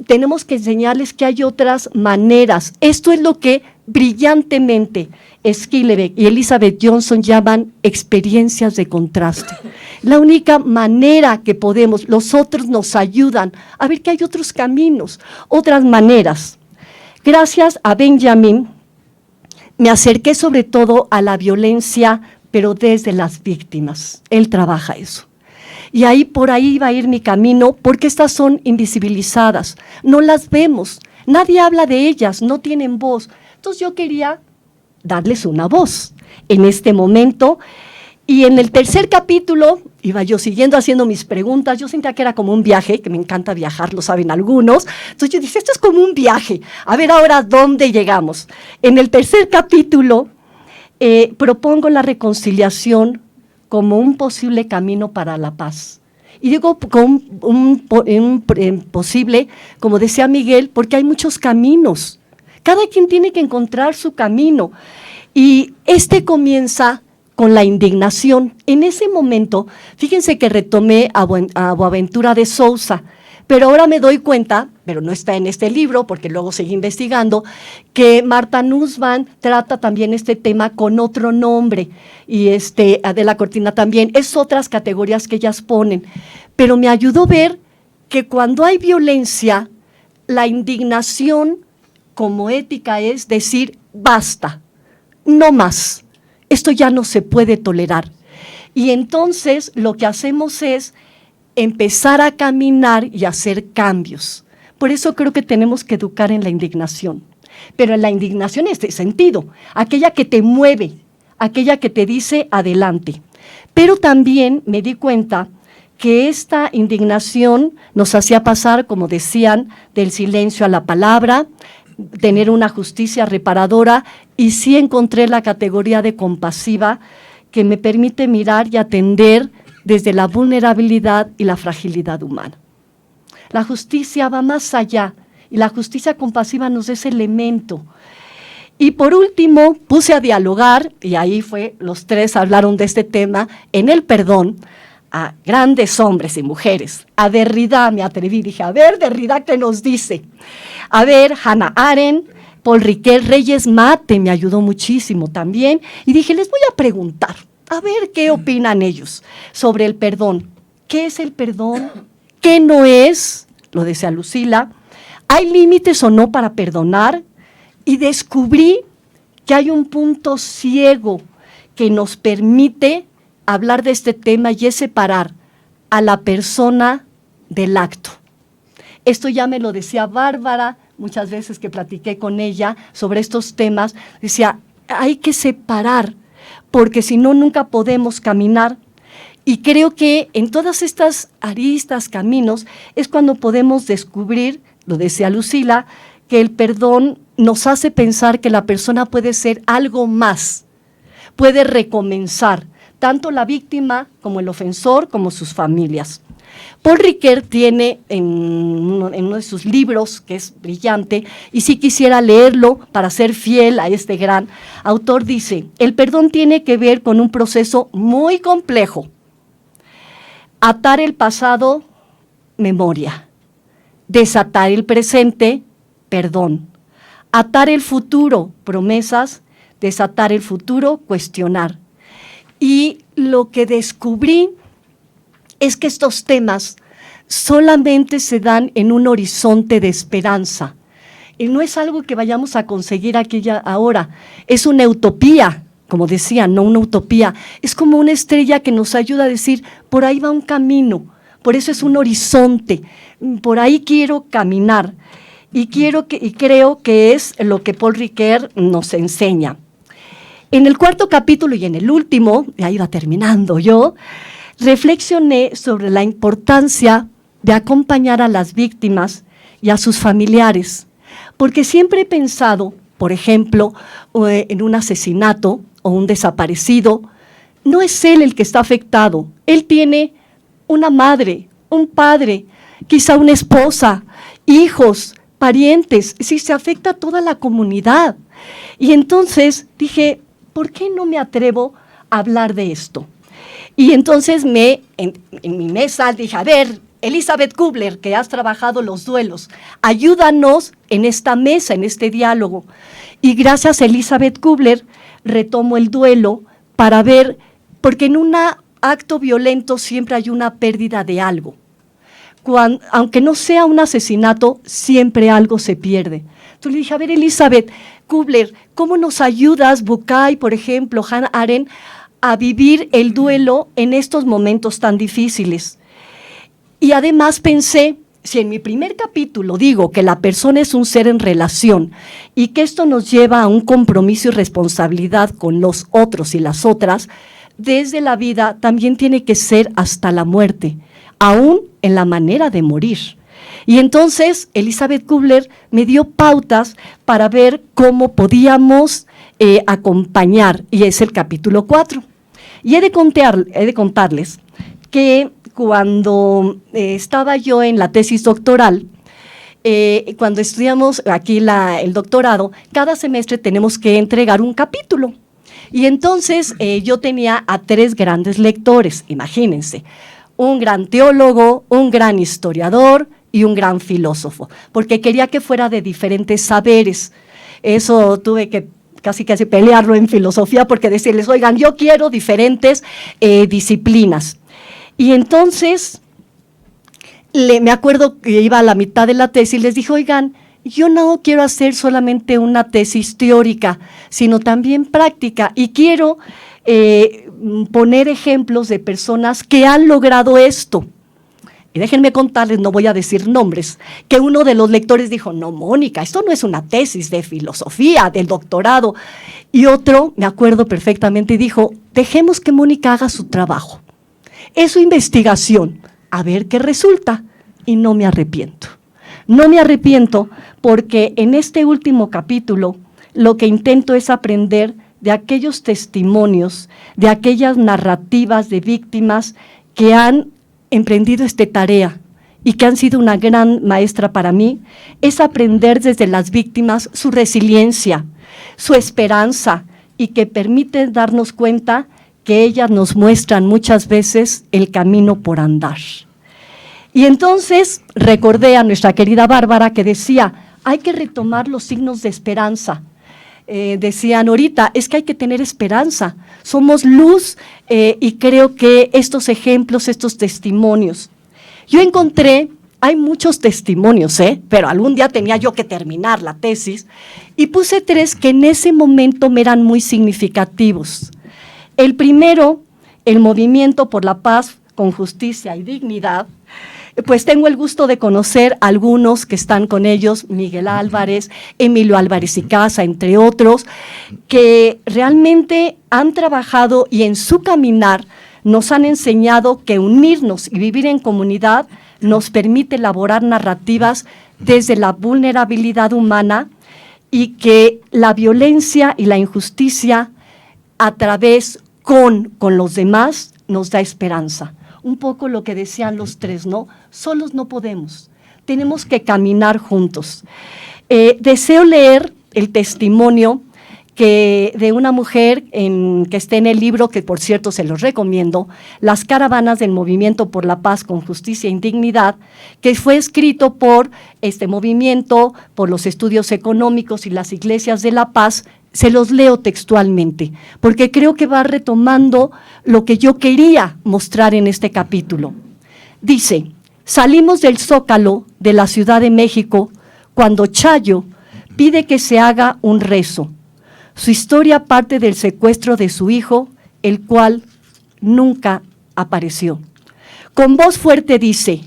Tenemos que enseñarles que hay otras maneras. Esto es lo que brillantemente Skillebeck y Elizabeth Johnson llaman experiencias de contraste. La única manera que podemos, los otros nos ayudan a ver que hay otros caminos, otras maneras. Gracias a Benjamin me acerqué sobre todo a la violencia, pero desde las víctimas. Él trabaja eso. Y ahí por ahí va a ir mi camino, porque estas son invisibilizadas, no las vemos, nadie habla de ellas, no tienen voz. Entonces yo quería darles una voz en este momento. Y en el tercer capítulo, iba yo siguiendo haciendo mis preguntas, yo sentía que era como un viaje, que me encanta viajar, lo saben algunos. Entonces yo dije, esto es como un viaje, a ver ahora dónde llegamos. En el tercer capítulo propongo la reconciliación como un posible camino para la paz. Y digo posible, como decía Miguel, porque hay muchos caminos. Cada quien tiene que encontrar su camino. Y este comienza con la indignación. En ese momento, fíjense que retomé a Boaventura de Sousa, pero ahora me doy cuenta, pero no está en este libro, porque luego seguí investigando, que Marta Nussbaum trata también este tema con otro nombre, y Adela Cortina también, es otras categorías que ellas ponen, pero me ayudó a ver que cuando hay violencia, la indignación como ética es decir, basta, no más, esto ya no se puede tolerar. Y entonces lo que hacemos es empezar a caminar y hacer cambios. Por eso creo que tenemos que educar en la indignación. Pero en la indignación en este sentido, aquella que te mueve, aquella que te dice adelante. Pero también me di cuenta que esta indignación nos hacía pasar, como decían, del silencio a la palabra, tener una justicia reparadora, y sí encontré la categoría de compasiva que me permite mirar y atender desde la vulnerabilidad y la fragilidad humana. La justicia va más allá y la justicia compasiva nos da ese elemento. Y por último, puse a dialogar, y ahí los tres hablaron de este tema, en el perdón, a grandes hombres y mujeres. A Derrida me atreví, dije, a ver, Derrida, ¿qué nos dice? A ver, Hannah Arendt, Paul Ricoeur, Reyes Mate me ayudó muchísimo también, y dije, les voy a preguntar, a ver qué opinan ellos sobre el perdón. ¿Qué es el perdón? ¿Qué no es? Lo decía Lucila. ¿Hay límites o no para perdonar? Y descubrí que hay un punto ciego que nos permite hablar de este tema, y es separar a la persona del acto. Esto ya me lo decía Bárbara, muchas veces que platiqué con ella sobre estos temas, decía, hay que separar, porque si no, nunca podemos caminar. Y creo que en todas estas aristas, caminos, es cuando podemos descubrir, lo decía Lucila, que el perdón nos hace pensar que la persona puede ser algo más, puede recomenzar, tanto la víctima como el ofensor, como sus familias. Paul Ricoeur tiene en uno de sus libros, que es brillante, y sí quisiera leerlo para ser fiel a este gran autor, dice, el perdón tiene que ver con un proceso muy complejo. Atar el pasado, memoria. Desatar el presente, perdón. Atar el futuro, promesas. Desatar el futuro, cuestionar. Y lo que descubrí es que estos temas solamente se dan en un horizonte de esperanza. Y no es algo que vayamos a conseguir aquí ya ahora, es una utopía, como decía, no una utopía, es como una estrella que nos ayuda a decir, por ahí va un camino, por eso es un horizonte, por ahí quiero caminar, y creo que es lo que Paul Ricoeur nos enseña. En el cuarto capítulo y en el último, y ahí va terminando yo, reflexioné sobre la importancia de acompañar a las víctimas y a sus familiares, porque siempre he pensado, por ejemplo, en un asesinato o un desaparecido, no es él el que está afectado, él tiene una madre, un padre, quizá una esposa, hijos, parientes, sí, se afecta a toda la comunidad. Y entonces dije, ¿por qué no me atrevo a hablar de esto? Y entonces en mi mesa dije, a ver, Elizabeth Kubler, que has trabajado los duelos, ayúdanos en esta mesa, en este diálogo. Y gracias a Elizabeth Kubler retomo el duelo para ver, porque en un acto violento siempre hay una pérdida de algo. Aunque no sea un asesinato, siempre algo se pierde. Entonces le dije, a ver, Elizabeth Kubler, ¿cómo nos ayudas, Bucay, por ejemplo, Hannah Arendt, a vivir el duelo en estos momentos tan difíciles? Y además pensé, si en mi primer capítulo digo que la persona es un ser en relación y que esto nos lleva a un compromiso y responsabilidad con los otros y las otras, desde la vida también tiene que ser hasta la muerte, aún en la manera de morir. Y entonces Elizabeth Kubler me dio pautas para ver cómo podíamos acompañar, y es el capítulo 4. Y he de contarles que cuando estaba yo en la tesis doctoral, cuando estudiamos aquí el doctorado, cada semestre tenemos que entregar un capítulo. Y entonces yo tenía a 3 grandes lectores, imagínense, un gran teólogo, un gran historiador y un gran filósofo, porque quería que fuera de diferentes saberes. Eso tuve que casi pelearlo en filosofía, porque decirles, oigan, yo quiero diferentes disciplinas. Y entonces, me acuerdo que iba a la mitad de la tesis y les dije, oigan, yo no quiero hacer solamente una tesis teórica, sino también práctica, y quiero poner ejemplos de personas que han logrado esto. Y déjenme contarles, no voy a decir nombres, que uno de los lectores dijo, no, Mónica, esto no es una tesis de filosofía, del doctorado. Y otro, me acuerdo perfectamente, dijo, dejemos que Mónica haga su trabajo. Es su investigación, a ver qué resulta. Y no me arrepiento. No me arrepiento porque en este último capítulo lo que intento es aprender de aquellos testimonios, de aquellas narrativas de víctimas que han emprendido esta tarea y que han sido una gran maestra para mí, es aprender desde las víctimas su resiliencia, su esperanza, y que permiten darnos cuenta que ellas nos muestran muchas veces el camino por andar. Y entonces recordé a nuestra querida Bárbara que decía, hay que retomar los signos de esperanza. Decían ahorita, es que hay que tener esperanza, somos luz, y creo que estos ejemplos, estos testimonios, yo encontré, hay muchos testimonios, pero algún día tenía yo que terminar la tesis, y puse 3 que en ese momento me eran muy significativos. El primero, el movimiento por la paz con justicia y dignidad. Pues tengo el gusto de conocer a algunos que están con ellos, Miguel Álvarez, Emilio Álvarez y Casa, entre otros, que realmente han trabajado y en su caminar nos han enseñado que unirnos y vivir en comunidad nos permite elaborar narrativas desde la vulnerabilidad humana, y que la violencia y la injusticia a través con los demás nos da esperanza. Un poco lo que decían los 3, ¿no? Solos no podemos, tenemos que caminar juntos. Deseo leer el testimonio de una mujer que está en el libro, que por cierto se los recomiendo, Las caravanas del movimiento por la paz con justicia e dignidad, que fue escrito por este movimiento, por los estudios económicos y las iglesias de la paz. Se los leo textualmente, porque creo que va retomando lo que yo quería mostrar en este capítulo. Dice, salimos del Zócalo de la Ciudad de México cuando Chayo pide que se haga un rezo. Su historia parte del secuestro de su hijo, el cual nunca apareció. Con voz fuerte dice,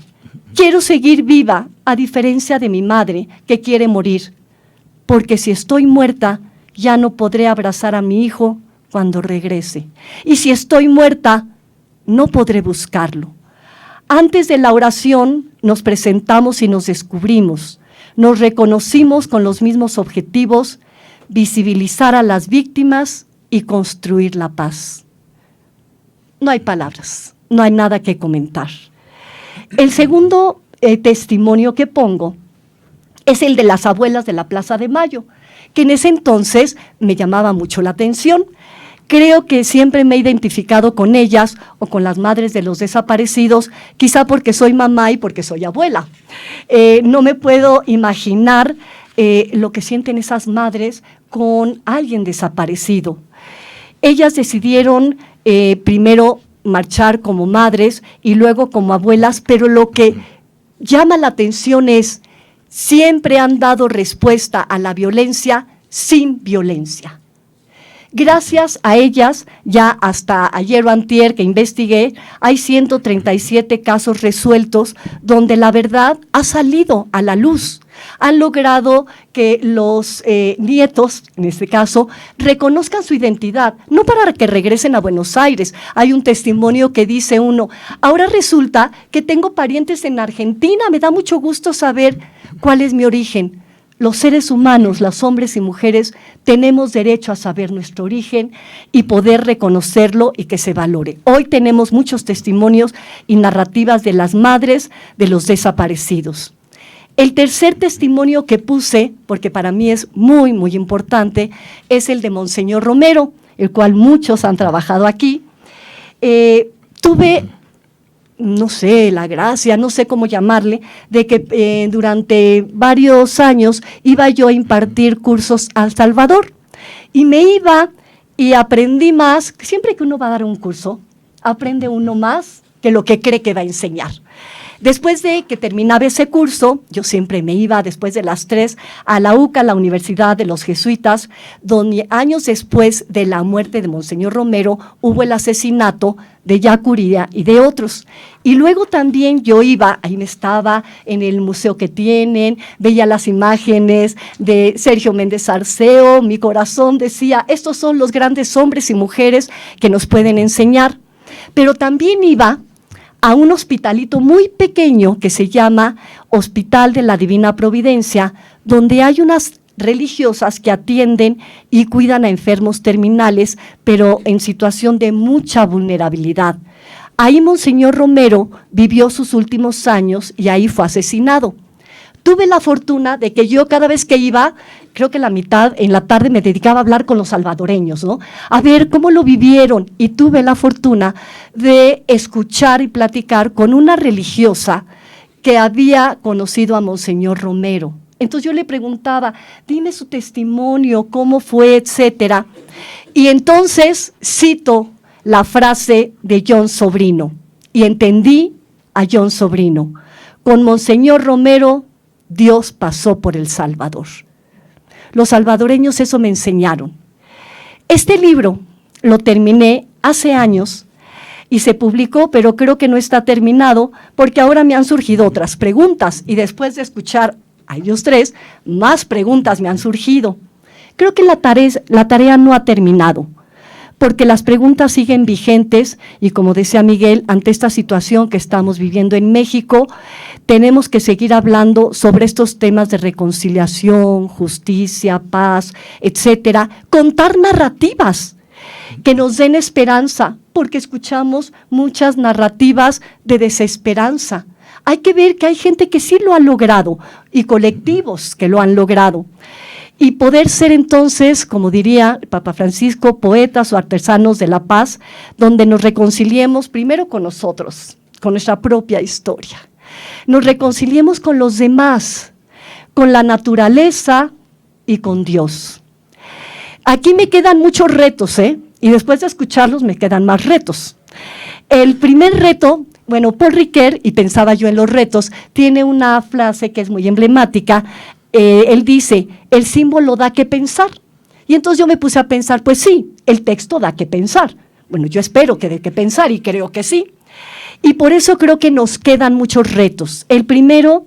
quiero seguir viva a diferencia de mi madre que quiere morir, porque si estoy muerta, ya no podré abrazar a mi hijo cuando regrese. Y si estoy muerta, no podré buscarlo. Antes de la oración nos presentamos y nos descubrimos. Nos reconocimos con los mismos objetivos, visibilizar a las víctimas y construir la paz. No hay palabras, no hay nada que comentar. El segundo testimonio que pongo es el de las abuelas de la Plaza de Mayo, que en ese entonces me llamaba mucho la atención. Creo que siempre me he identificado con ellas o con las madres de los desaparecidos, quizá porque soy mamá y porque soy abuela. No me puedo imaginar lo que sienten esas madres con alguien desaparecido. Ellas decidieron primero marchar como madres y luego como abuelas, pero lo que llama la atención es siempre han dado respuesta a la violencia sin violencia. Gracias a ellas, ya hasta ayer o antier que investigué, hay 137 casos resueltos donde la verdad ha salido a la luz. Han logrado que los nietos, en este caso, reconozcan su identidad, no para que regresen a Buenos Aires. Hay un testimonio que dice uno, ahora resulta que tengo parientes en Argentina, me da mucho gusto saber cuál es mi origen. Los seres humanos, los hombres y mujeres, tenemos derecho a saber nuestro origen y poder reconocerlo y que se valore. Hoy tenemos muchos testimonios y narrativas de las madres de los desaparecidos. El tercer testimonio que puse, porque para mí es muy, muy importante, es el de Monseñor Romero, el cual muchos han trabajado aquí, tuve, no sé, la gracia, no sé cómo llamarle, de que durante varios años iba yo a impartir cursos a El Salvador. Y me iba y aprendí más. Siempre que uno va a dar un curso, aprende uno más que lo que cree que va a enseñar. Después de que terminaba ese curso, yo siempre me iba después de las 3 a la UCA, la Universidad de los Jesuitas, donde años después de la muerte de Monseñor Romero hubo el asesinato de Yacuría y de otros. Y luego también yo iba, ahí me estaba en el museo que tienen, veía las imágenes de Sergio Méndez Arceo, mi corazón decía, estos son los grandes hombres y mujeres que nos pueden enseñar. Pero también iba a un hospitalito muy pequeño que se llama Hospital de la Divina Providencia, donde hay unas religiosas que atienden y cuidan a enfermos terminales, pero en situación de mucha vulnerabilidad. Ahí Monseñor Romero vivió sus últimos años y ahí fue asesinado. Tuve la fortuna de que yo cada vez que iba, creo que en la tarde me dedicaba a hablar con los salvadoreños, ¿no? A ver cómo lo vivieron, y tuve la fortuna de escuchar y platicar con una religiosa que había conocido a Monseñor Romero. Entonces yo le preguntaba, dime su testimonio, cómo fue, etcétera. Y entonces cito la frase de John Sobrino, y entendí a John Sobrino. Con Monseñor Romero, Dios pasó por El Salvador. Los salvadoreños eso me enseñaron. Este libro lo terminé hace años y se publicó, pero creo que no está terminado porque ahora me han surgido otras preguntas y después de escuchar a ellos tres, más preguntas me han surgido. Creo que la tarea no ha terminado, porque las preguntas siguen vigentes y, como decía Miguel, ante esta situación que estamos viviendo en México, tenemos que seguir hablando sobre estos temas de reconciliación, justicia, paz, etcétera, contar narrativas que nos den esperanza, porque escuchamos muchas narrativas de desesperanza. Hay que ver que hay gente que sí lo ha logrado y colectivos que lo han logrado. Y poder ser entonces, como diría el Papa Francisco, poetas o artesanos de la paz, donde nos reconciliemos primero con nosotros, con nuestra propia historia. Nos reconciliemos con los demás, con la naturaleza y con Dios. Aquí me quedan muchos retos, y después de escucharlos me quedan más retos. El primer reto, bueno, Paul Ricoeur, y pensaba yo en los retos, tiene una frase que es muy emblemática. Él dice, el símbolo da que pensar. Y entonces yo me puse a pensar, pues sí, el texto da que pensar. Bueno, yo espero que dé que pensar y creo que sí. Y por eso creo que nos quedan muchos retos. El primero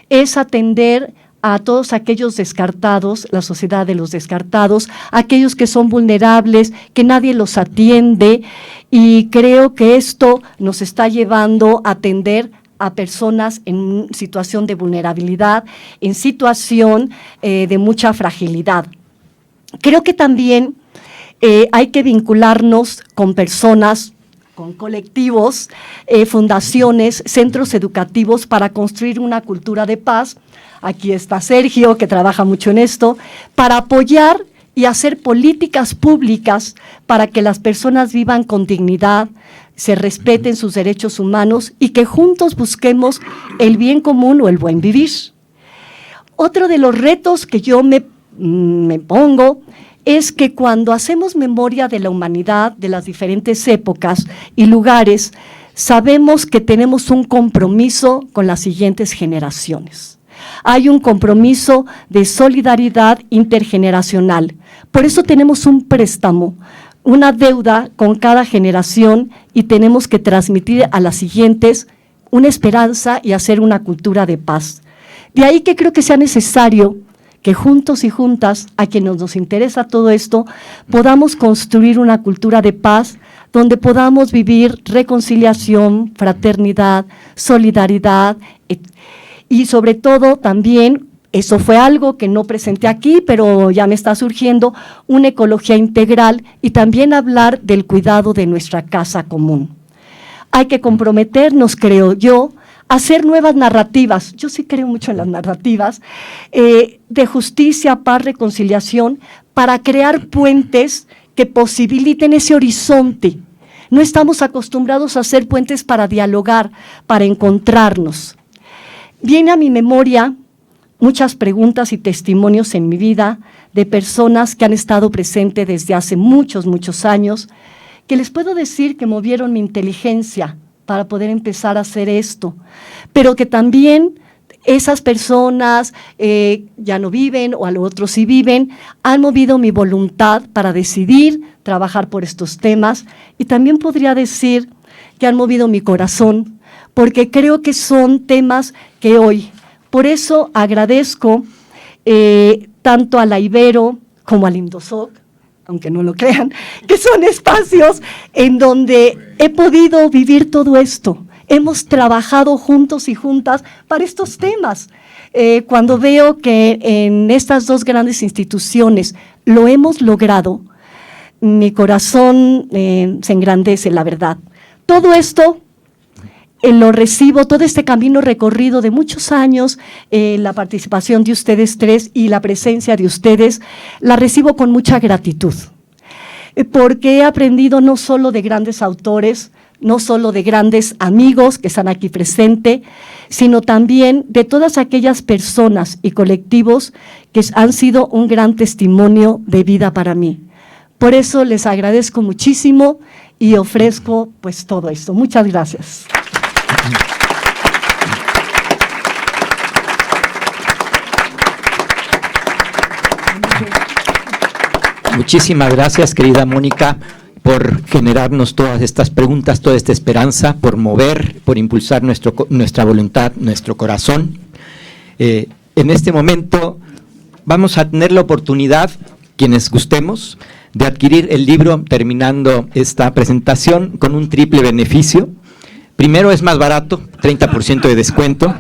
es atender a todos aquellos descartados, la sociedad de los descartados, aquellos que son vulnerables, que nadie los atiende, y creo que esto nos está llevando a atender a personas en situación de vulnerabilidad, en situación de mucha fragilidad. Creo que también hay que vincularnos con personas, con colectivos, fundaciones, centros educativos para construir una cultura de paz. Aquí está Sergio, que trabaja mucho en esto, para apoyar y hacer políticas públicas para que las personas vivan con dignidad, se respeten sus derechos humanos y que juntos busquemos el bien común o el buen vivir. Otro de los retos que yo me pongo es que cuando hacemos memoria de la humanidad, de las diferentes épocas y lugares, sabemos que tenemos un compromiso con las siguientes generaciones. Hay un compromiso de solidaridad intergeneracional. Por eso tenemos un préstamo, una deuda con cada generación, y tenemos que transmitir a las siguientes una esperanza y hacer una cultura de paz. De ahí que creo que sea necesario que juntos y juntas, a quienes nos interesa todo esto, podamos construir una cultura de paz donde podamos vivir reconciliación, fraternidad, solidaridad y sobre todo también, eso fue algo que no presenté aquí, pero ya me está surgiendo, una ecología integral y también hablar del cuidado de nuestra casa común. Hay que comprometernos, creo yo, a hacer nuevas narrativas. Yo sí creo mucho en las narrativas de justicia, paz, reconciliación, para crear puentes que posibiliten ese horizonte. No estamos acostumbrados a hacer puentes para dialogar, para encontrarnos. Viene a mi memoria muchas preguntas y testimonios en mi vida de personas que han estado presentes desde hace muchos, muchos años, que les puedo decir que movieron mi inteligencia para poder empezar a hacer esto, pero que también esas personas ya no viven o a lo otro sí viven, han movido mi voluntad para decidir trabajar por estos temas, y también podría decir que han movido mi corazón, porque creo que son temas que hoy, por eso agradezco tanto a la Ibero como al Indosoc, aunque no lo crean, que son espacios en donde he podido vivir todo esto. Hemos trabajado juntos y juntas para estos temas. Cuando veo que en estas dos grandes instituciones lo hemos logrado, mi corazón se engrandece, la verdad. Todo esto lo recibo, todo este camino recorrido de muchos años, la participación de ustedes tres y la presencia de ustedes, la recibo con mucha gratitud, porque he aprendido no solo de grandes autores, no solo de grandes amigos que están aquí presentes, sino también de todas aquellas personas y colectivos que han sido un gran testimonio de vida para mí. Por eso les agradezco muchísimo y ofrezco pues todo esto. Muchas gracias. Muchísimas gracias, querida Mónica, por generarnos todas estas preguntas, toda esta esperanza, por mover, por impulsar nuestra voluntad, nuestro corazón. En este momento vamos a tener la oportunidad, quienes gustemos, de adquirir el libro terminando esta presentación con un triple beneficio. Primero, es más barato, 30% de descuento.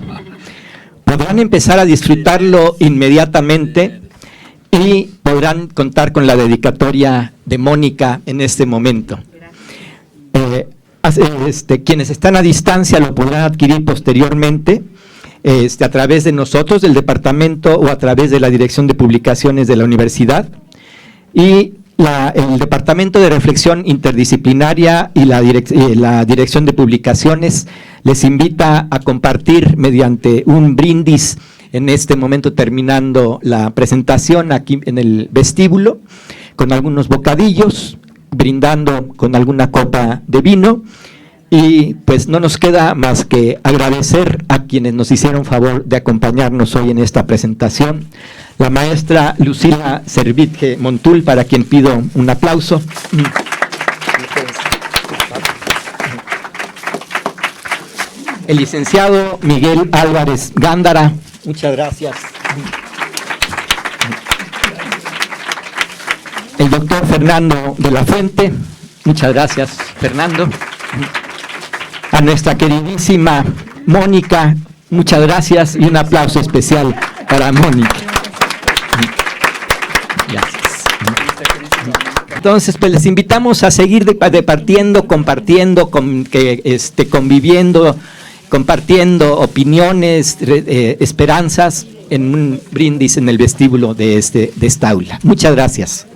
Podrán empezar a disfrutarlo inmediatamente y podrán contar con la dedicatoria de Mónica en este momento. Quienes están a distancia lo podrán adquirir posteriormente a través de nosotros, del departamento, o a través de la Dirección de Publicaciones de la Universidad. Y el Departamento de Reflexión Interdisciplinaria y la Dirección de Publicaciones les invita a compartir mediante un brindis en este momento, terminando la presentación aquí en el vestíbulo, con algunos bocadillos, brindando con alguna copa de vino, y pues no nos queda más que agradecer a quienes nos hicieron favor de acompañarnos hoy en esta presentación. La maestra Lucila Servitje Montul, para quien pido un aplauso. El licenciado Miguel Álvarez Gándara, muchas gracias. El doctor Fernando de la Fuente, muchas gracias, Fernando. A nuestra queridísima Mónica, muchas gracias, y un aplauso especial para Mónica. Gracias. Entonces, pues les invitamos a seguir departiendo, compartiendo, conviviendo, compartiendo opiniones, esperanzas en un brindis en el vestíbulo de esta aula. Muchas gracias.